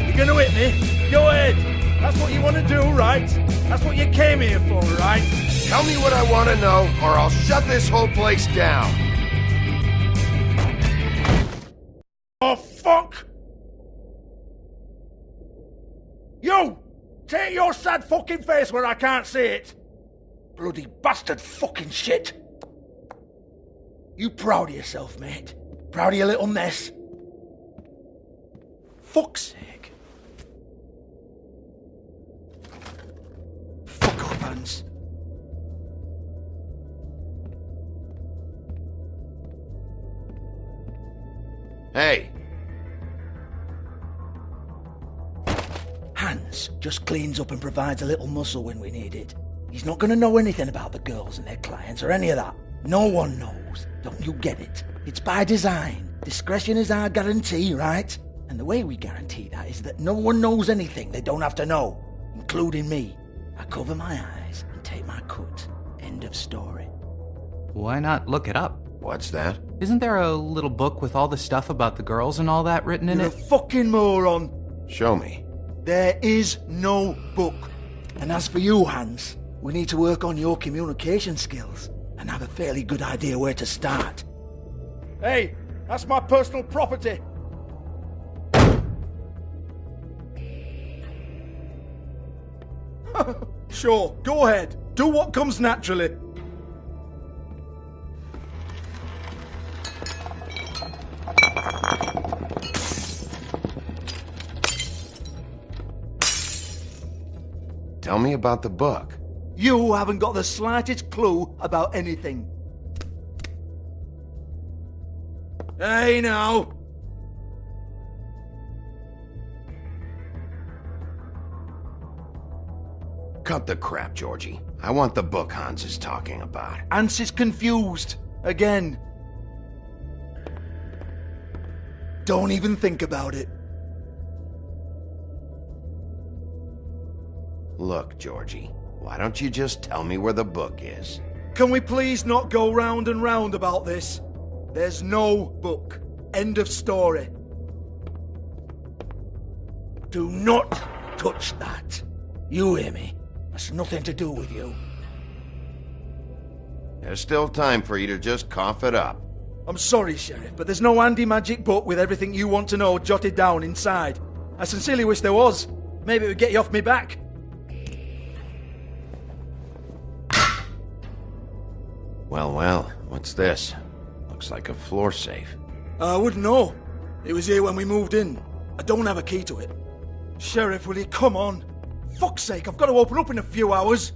You're gonna hit me? Go ahead. That's what you want to do, right? That's what you came here for, right? Tell me what I want to know, or I'll shut this whole place down. Oh, fuck! You! Take your sad fucking face where I can't see it! Bloody bastard fucking shit! You proud of yourself, mate? Proud of your little mess? Fuck's sake. Fuck up, Hans. Hey. Hans just cleans up and provides a little muscle when we need it. He's not going to know anything about the girls and their clients or any of that. No one knows. Don't you get it? It's by design. Discretion is our guarantee, right? And the way we guarantee that is that no one knows anything they don't have to know, including me. I cover my eyes and take my cut. End of story. Why not look it up? What's that? Isn't there a little book with all the stuff about the girls and all that written in You're it? a fucking moron. Show me. There is no book. And as for you, Hans, we need to work on your communication skills and have a fairly good idea where to start. Hey, that's my personal property. Sure, go ahead. Do what comes naturally. Tell me about the book. You haven't got the slightest clue about anything. Hey, now. Cut the crap, Georgie. I want the book Hans is talking about. Hans is confused. Again. Don't even think about it. Look, Georgie, why don't you just tell me where the book is? Can we please not go round and round about this? There's no book. End of story. Do not touch that. You hear me? That's nothing to do with you. There's still time for you to just cough it up. I'm sorry, Sheriff, but there's no handy magic book with everything you want to know jotted down inside. I sincerely wish there was. Maybe it would get you off me back. Well, what's this? Looks like a floor safe. I wouldn't know. It was here when we moved in. I don't have a key to it. Sheriff, will you come on? Fuck's sake, I've got to open up in a few hours.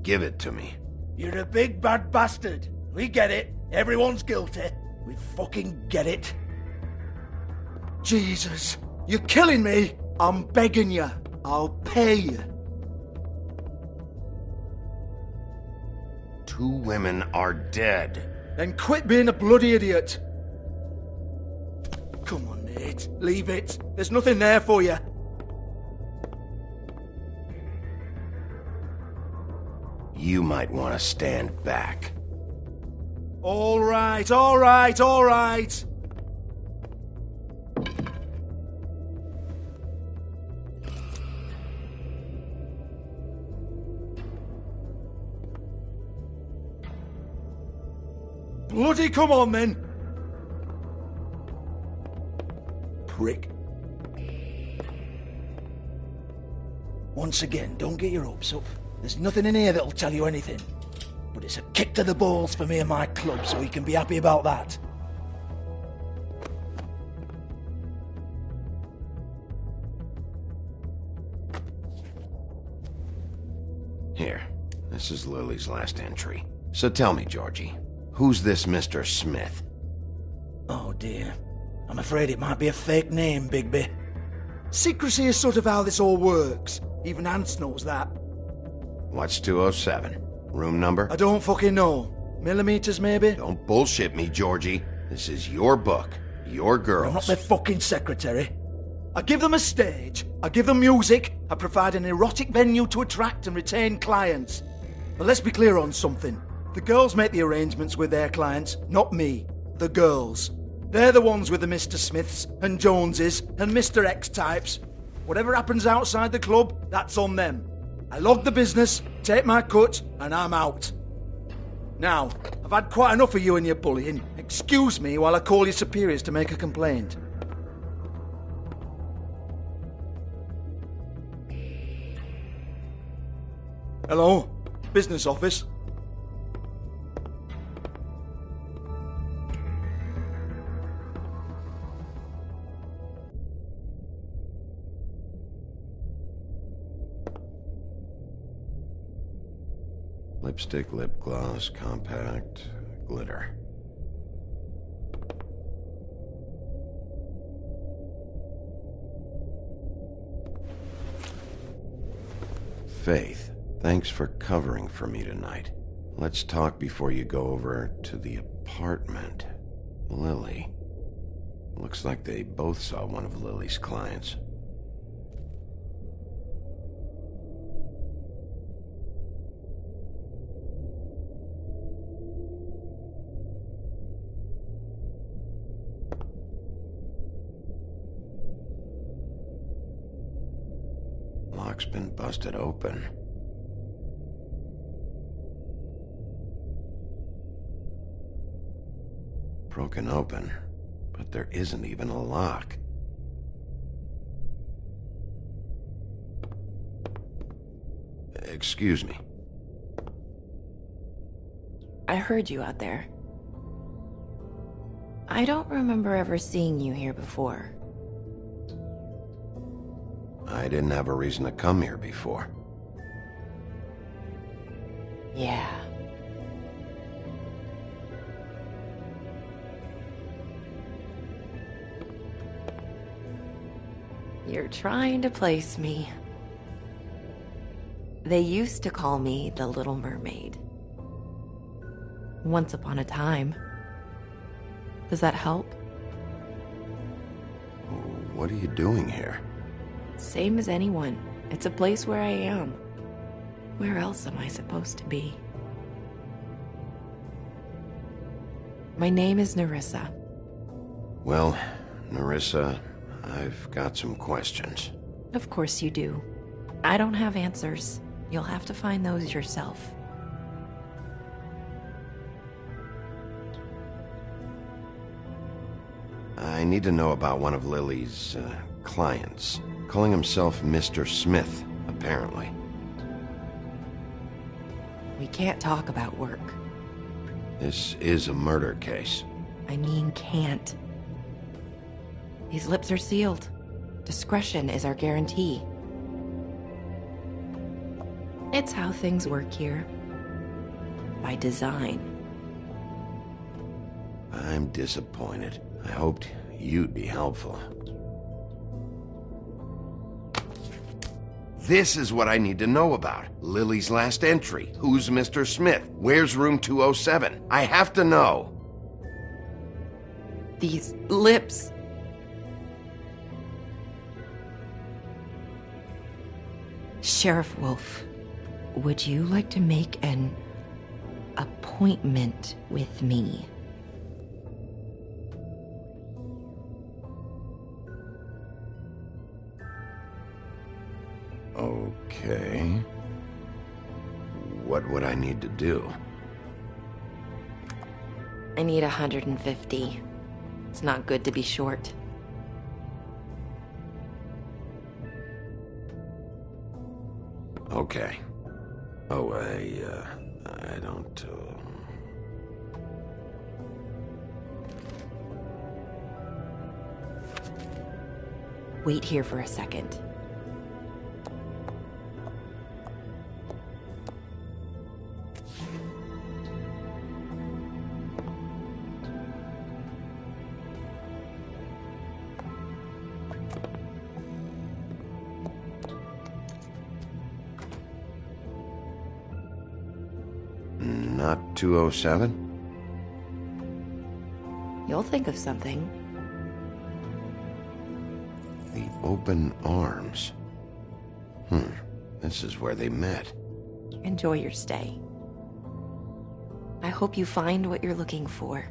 Give it to me. You're a big bad bastard. We get it. Everyone's guilty. We fucking get it. Jesus, you're killing me. I'm begging you. I'll pay you. 2 women are dead. Then quit being a bloody idiot. Come on, Nate. Leave it. There's nothing there for you. You might want to stand back. All right, all right, all right. Bloody come on, then. Prick. Once again, don't get your hopes up. There's nothing in here that'll tell you anything. But it's a kick to the balls for me and my club, so you can be happy about that. Here, this is Lily's last entry. So tell me, Georgie, who's this Mr. Smith? Oh dear. I'm afraid it might be a fake name, Bigby. Secrecy is sort of how this all works. Even Hans knows that. What's 207? Room number? I don't fucking know. Millimeters, maybe? Don't bullshit me, Georgie. This is your book. Your girls. I'm not their fucking secretary. I give them a stage, I give them music, I provide an erotic venue to attract and retain clients. But let's be clear on something. The girls make the arrangements with their clients, not me. The girls. They're the ones with the Mr. Smiths and Joneses and Mr. X types. Whatever happens outside the club, that's on them. I log the business, take my cut, and I'm out. Now, I've had quite enough of you and your bullying. Excuse me while I call your superiors to make a complaint. Hello? Business office? Lipstick, lip gloss, compact, glitter. Faith, thanks for covering for me tonight. Let's talk before you go over to the apartment. Lily. Looks like they both saw one of Lily's clients. Lock's been busted open. Broken open, but there isn't even a lock. Excuse me. I heard you out there. I don't remember ever seeing you here before. I didn't have a reason to come here before. Yeah. You're trying to place me. They used to call me the Little Mermaid. Once upon a time. Does that help? What are you doing here? Same as anyone. It's a place where I am. Where else am I supposed to be? My name is Nerissa. Well, Nerissa, I've got some questions. Of course you do. I don't have answers. You'll have to find those yourself. I need to know about one of Lily's clients. Calling himself Mr. Smith, apparently. We can't talk about work. This is a murder case. I mean can't. These lips are sealed. Discretion is our guarantee. It's how things work here. By design. I'm disappointed. I hoped you'd be helpful. This is what I need to know about. Lily's last entry. Who's Mr. Smith? Where's room 207? I have to know. These lips. Sheriff Wolf, would you like to make an appointment with me? Okay. What would I need to do? I need 150. It's not good to be short. Okay. Oh, I don't, Wait here for a second. Not 207? You'll think of something. Open arms. This is where they met. Enjoy your stay. I hope you find what you're looking for.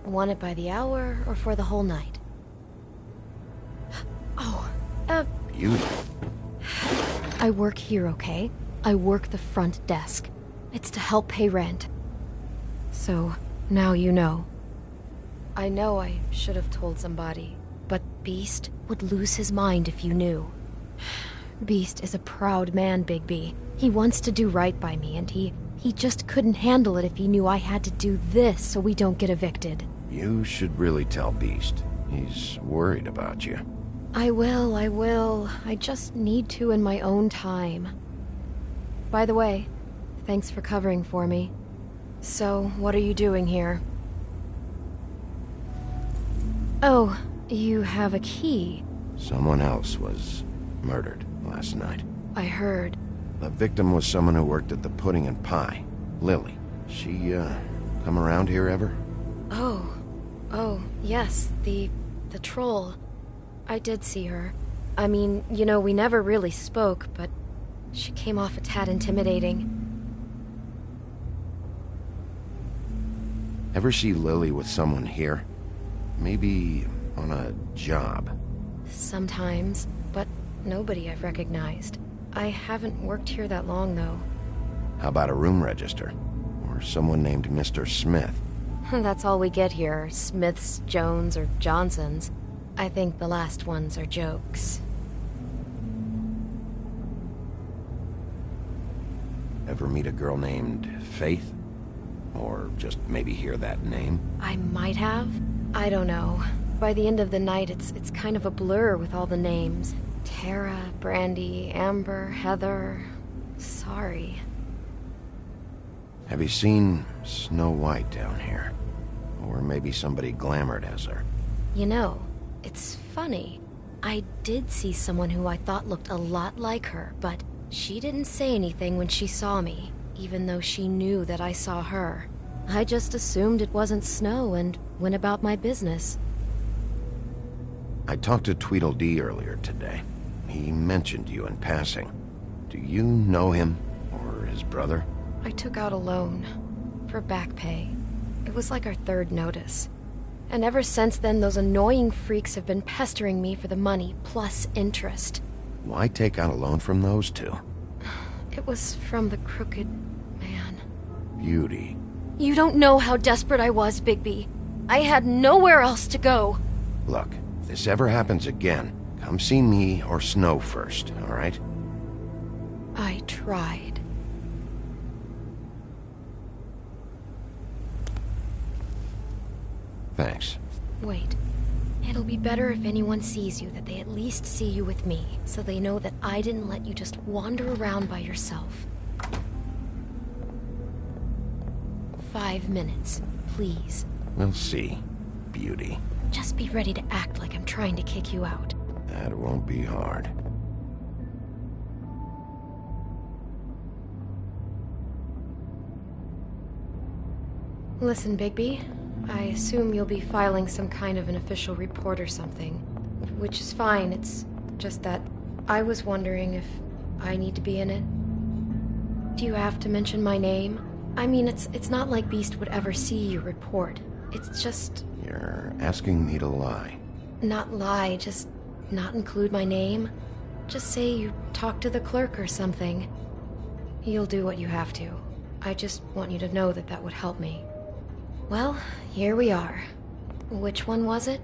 Want it by the hour or for the whole night? You? I work here, okay? I work the front desk. It's to help pay rent. So, now you know. I know I should have told somebody, but Beast would lose his mind if you knew. Beast is a proud man, Bigby. He wants to do right by me, and he just couldn't handle it if he knew I had to do this so we don't get evicted. You should really tell Beast. He's worried about you. I will. I just need to in my own time. By the way, thanks for covering for me. So, what are you doing here? Oh, you have a key. Someone else was murdered last night. I heard. The victim was someone who worked at the Pudding and Pie. Lily. She, come around here ever? Oh, yes, the troll. I did see her. I mean, you know, we never really spoke, but she came off a tad intimidating. Ever see Lily with someone here? Maybe on a job? Sometimes, but nobody I've recognized. I haven't worked here that long, though. How about a room register? Or someone named Mr. Smith? That's all we get here, Smiths, Jones, or Johnsons. I think the last ones are jokes. Ever meet a girl named Faith? Or just maybe hear that name? I might have. I don't know. By the end of the night, it's kind of a blur with all the names. Tara, Brandy, Amber, Heather... Sorry. Have you seen Snow White down here? Or maybe somebody glamored as her? You know, it's funny. I did see someone who I thought looked a lot like her, but she didn't say anything when she saw me, even though she knew that I saw her. I just assumed it wasn't Snow and went about my business. I talked to Tweedledee earlier today. He mentioned you in passing. Do you know him? Or his brother? I took out a loan. For back pay. It was like our third notice. And ever since then, those annoying freaks have been pestering me for the money, plus interest. Why take out a loan from those two? It was from the crooked man. Beauty. You don't know how desperate I was, Bigby. I had nowhere else to go. Look, if this ever happens again, come see me or Snow first, all right? I tried. Thanks. Wait. It'll be better if anyone sees you that they at least see you with me, so they know that I didn't let you just wander around by yourself. 5 minutes, please. We'll see, Beauty. Just be ready to act like I'm trying to kick you out. That won't be hard. Listen, Bigby. I assume you'll be filing some kind of an official report or something. which is fine. It's just that I was wondering if I need to be in it. Do you have to mention my name? I mean, it's not like Beast would ever see your report. It's just... You're asking me to lie. Not lie, just not include my name. Just say you talked to the clerk or something. You'll do what you have to. I just want you to know that that would help me. Well, here we are. Which one was it?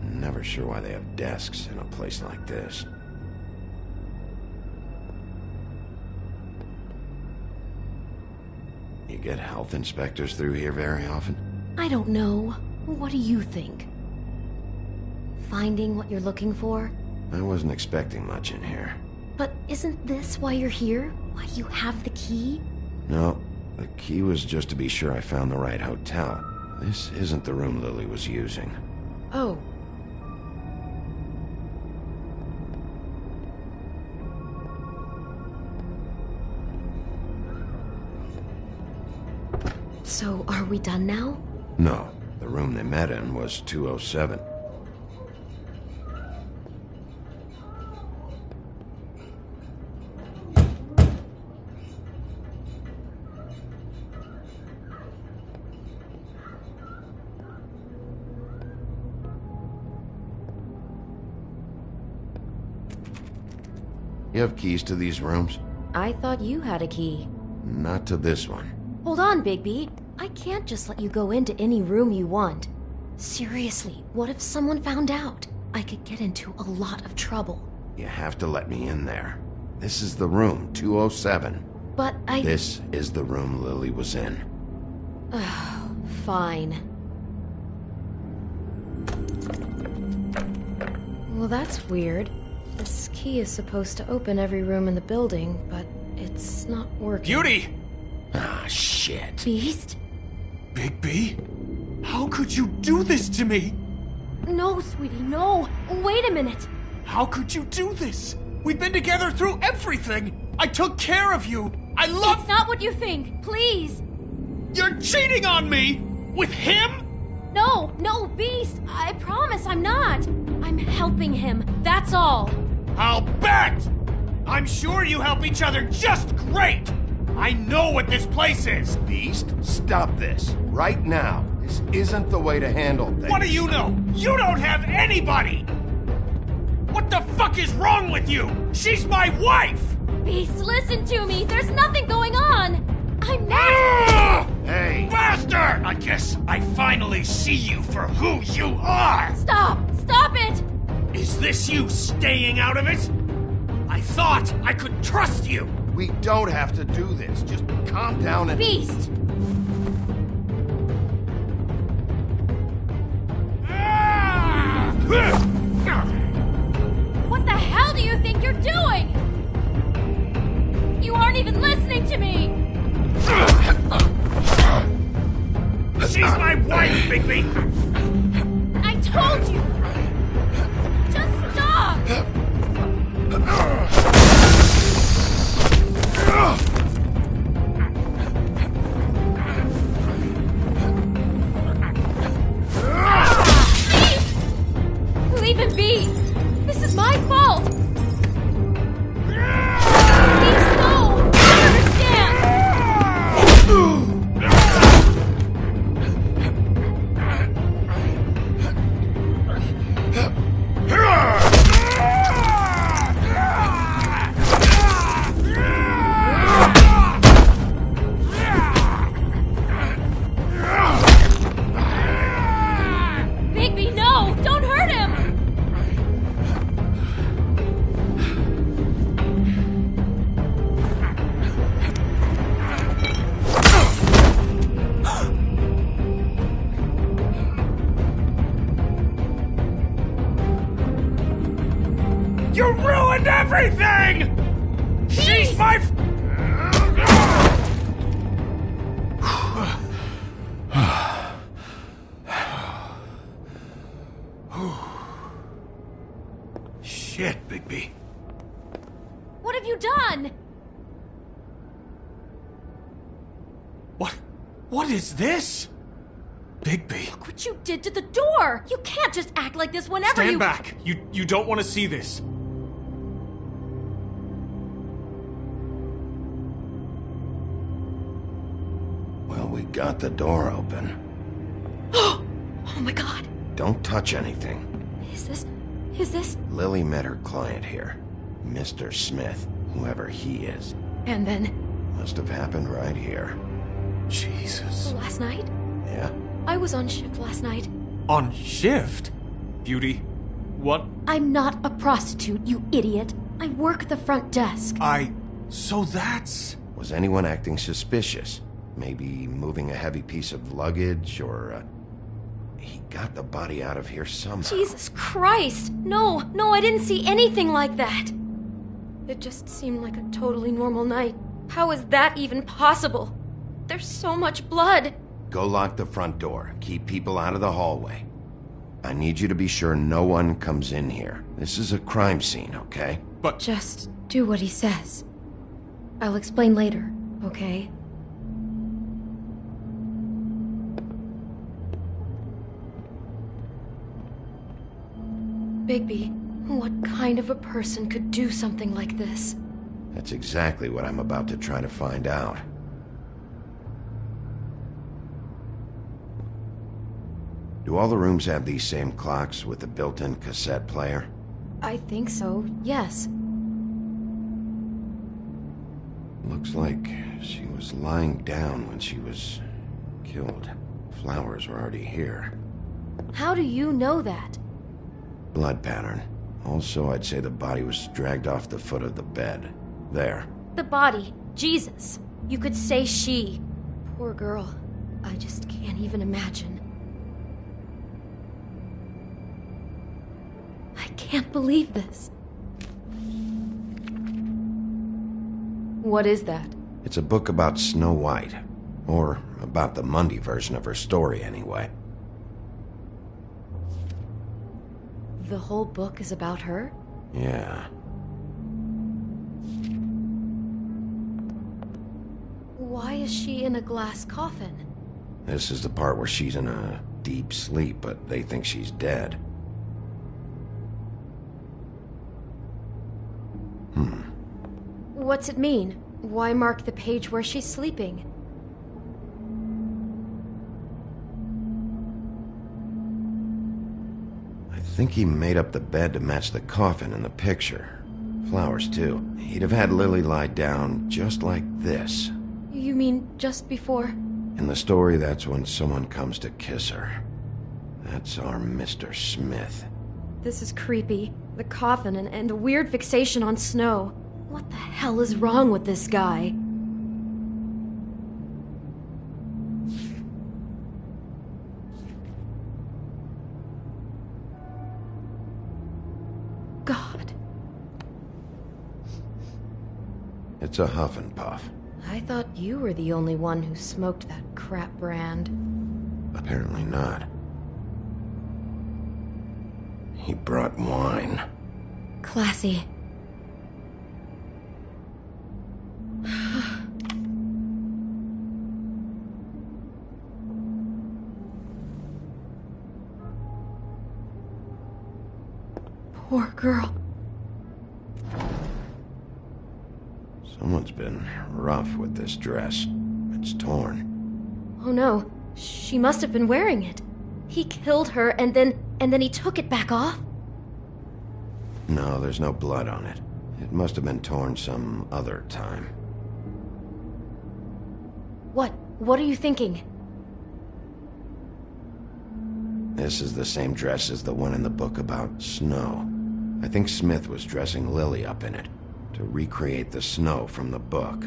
Never sure why they have desks in a place like this. You get health inspectors through here very often? I don't know. What do you think? Finding what you're looking for? I wasn't expecting much in here. But isn't this why you're here? Why you have the key? No, the key was just to be sure I found the right hotel. This isn't the room Lily was using. Oh. So, are we done now? No, the room they met in was 207. You have keys to these rooms? I thought you had a key. Not to this one. Hold on, Bigby. I can't just let you go into any room you want. Seriously, what if someone found out? I could get into a lot of trouble. You have to let me in there. This is the room, 207. But This is the room Lily was in. Fine. Well, that's weird. This key is supposed to open every room in the building, but it's not working. Beauty! Ah, shit. Beast? Bigby? How could you do this to me? No, sweetie, no. Wait a minute. How could you do this? We've been together through everything. I took care of you. I love... It's not what you think. Please. You're cheating on me! With him? No, Beast. I promise I'm not. I'm helping him. That's all. I'll bet! I'm sure you help each other just great! I know what this place is! Beast, stop this. Right now. This isn't the way to handle things. What do you know? You don't have anybody! What the fuck is wrong with you? She's my wife! Beast, listen to me. There's nothing going on. I'm not... Hey! Bastard! I guess I finally see you for who you are! Stop! Stop it! Is this you staying out of it? I thought I could trust you! We don't have to do this. Just calm down and... Beast! What the hell do you think you're doing? You aren't even listening to me! She's my wife, Bigby! I told you! Just stop! Please! Leave him be! This is my fault! Please, no! I understand! You ruined everything! She's my... Shit, Bigby. What have you done? What is this? Bigby. Look what you did to the door! You can't just act like this whenever Stand back. You don't want to see this. Well, we got the door open. Oh my god. Don't touch anything. Is this? Lily met her client here. Mr. Smith, whoever he is. And then? Must have happened right here. Jesus. Last night? Yeah? I was on shift last night. On shift? Beauty, what? I'm not a prostitute, you idiot. I work the front desk. So that's... Was anyone acting suspicious? Maybe moving a heavy piece of luggage, or, he got the body out of here somehow. Jesus Christ! No, I didn't see anything like that. It just seemed like a totally normal night. How is that even possible? There's so much blood. Go lock the front door. Keep people out of the hallway. I need you to be sure no one comes in here. This is a crime scene, okay? But... Just do what he says. I'll explain later, okay? Bigby, what kind of a person could do something like this? That's exactly what I'm about to try to find out. Do all the rooms have these same clocks with the built-in cassette player? I think so, yes. Looks like she was lying down when she was killed. Flowers were already here. How do you know that? Blood pattern. Also, I'd say the body was dragged off the foot of the bed. There. The body. Jesus. You could say she. Poor girl. I just can't even imagine. I can't believe this. What is that? It's a book about Snow White. Or about the Mundy version of her story, anyway. The whole book is about her? Yeah. Why is she in a glass coffin? This is the part where she's in a deep sleep, but they think she's dead. What's it mean? Why mark the page where she's sleeping? I think he made up the bed to match the coffin in the picture. Flowers, too. He'd have had Lily lie down just like this. You mean just before? In the story, that's when someone comes to kiss her. That's our Mr. Smith. This is creepy. The coffin and the weird fixation on Snow. What the hell is wrong with this guy? God. It's a huff and puff. I thought you were the only one who smoked that crap brand. Apparently not. He brought wine. Classy. Poor girl. Someone's been rough with this dress. It's torn. Oh no, she must have been wearing it. He killed her and then he took it back off? No, there's no blood on it. It must have been torn some other time. What are you thinking? This is the same dress as the one in the book about Snow. I think Smith was dressing Lily up in it, to recreate the Snow from the book.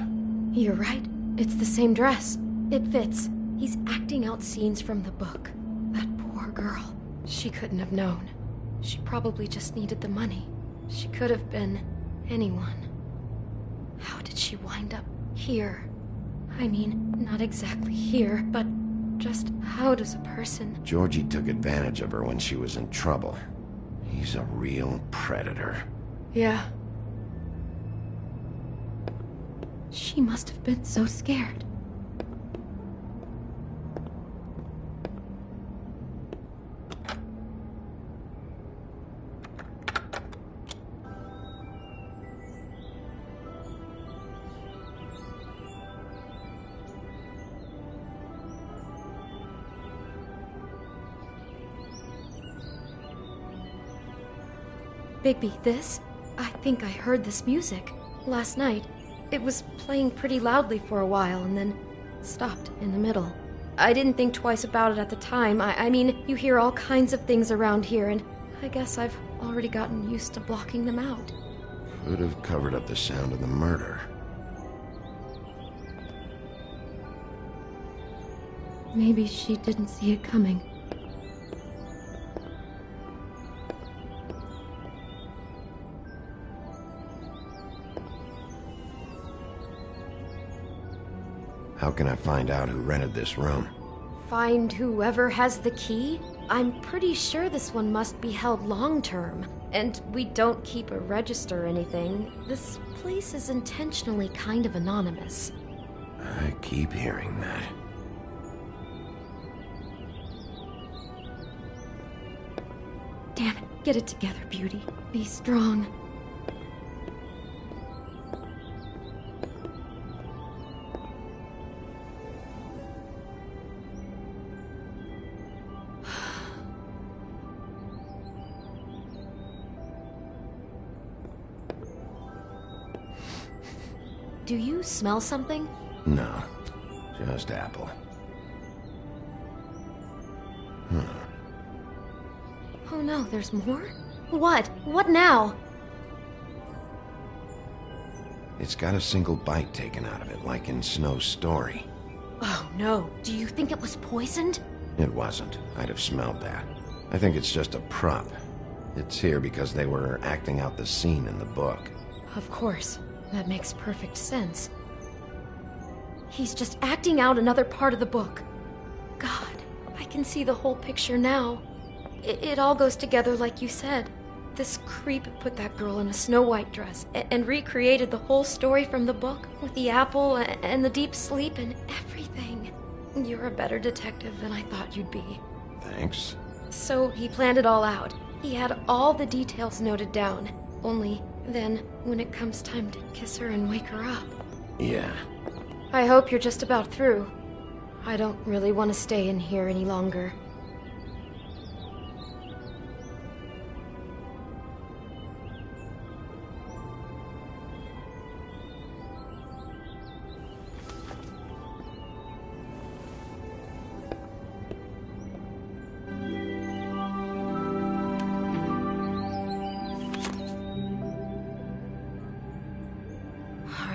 You're right. It's the same dress. It fits. He's acting out scenes from the book. That poor girl. She couldn't have known. She probably just needed the money. She could have been anyone. How did she wind up here? I mean, not exactly here, but just how does a person... Georgie took advantage of her when she was in trouble. He's a real predator. Yeah. She must have been so scared. Bigby, this? I think I heard this music last night. It was playing pretty loudly for a while and then stopped in the middle. I didn't think twice about it at the time. I mean, you hear all kinds of things around here, and I guess I've already gotten used to blocking them out. Could have covered up the sound of the murder. Maybe she didn't see it coming. How can I find out who rented this room? Find whoever has the key? I'm pretty sure this one must be held long-term. And we don't keep a register or anything. This place is intentionally kind of anonymous. I keep hearing that. Damn it, get it together, Beauty. Be strong. Do you smell something? No, just apple. Oh no, there's more? What? What now? It's got a single bite taken out of it, like in Snow's story. Oh no, do you think it was poisoned? It wasn't. I'd have smelled that. I think it's just a prop. It's here because they were acting out the scene in the book. Of course. That makes perfect sense. He's just acting out another part of the book. God, I can see the whole picture now. It all goes together like you said. This creep put that girl in a Snow White dress and recreated the whole story from the book with the apple and the deep sleep and everything. You're a better detective than I thought you'd be. Thanks. So he planned it all out. He had all the details noted down. Only then, when it comes time to kiss her and wake her up. Yeah. I hope you're just about through. I don't really want to stay in here any longer.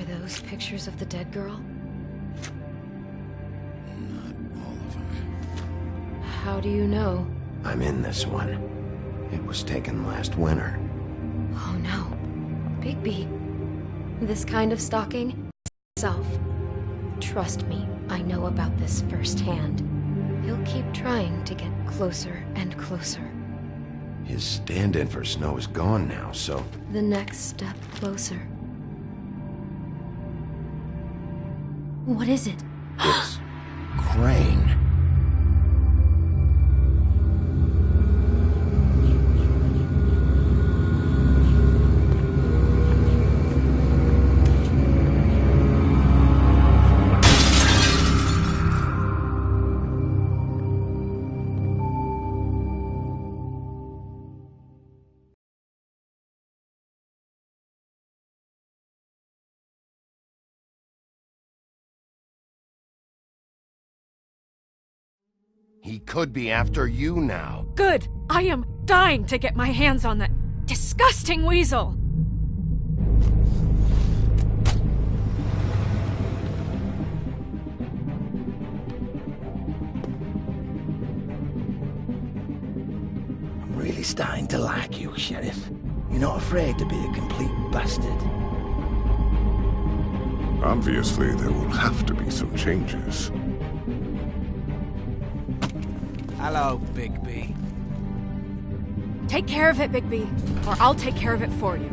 Those pictures of the dead girl? Not all of them. How do you know? I'm in this one. It was taken last winter. Oh no. Bigby. This kind of stalking? Self. Trust me, I know about this firsthand. He'll keep trying to get closer and closer. His stand-in for Snow is gone now, so... The next step closer. What is it? It's... Crane. He could be after you now. Good! I am dying to get my hands on that disgusting weasel! I'm really starting to like you, Sheriff. You're not afraid to be a complete bastard. Obviously, there will have to be some changes. Hello, Bigby. Take care of it, Bigby, or I'll take care of it for you.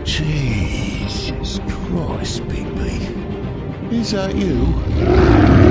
Jesus Christ, Bigby. Is that you?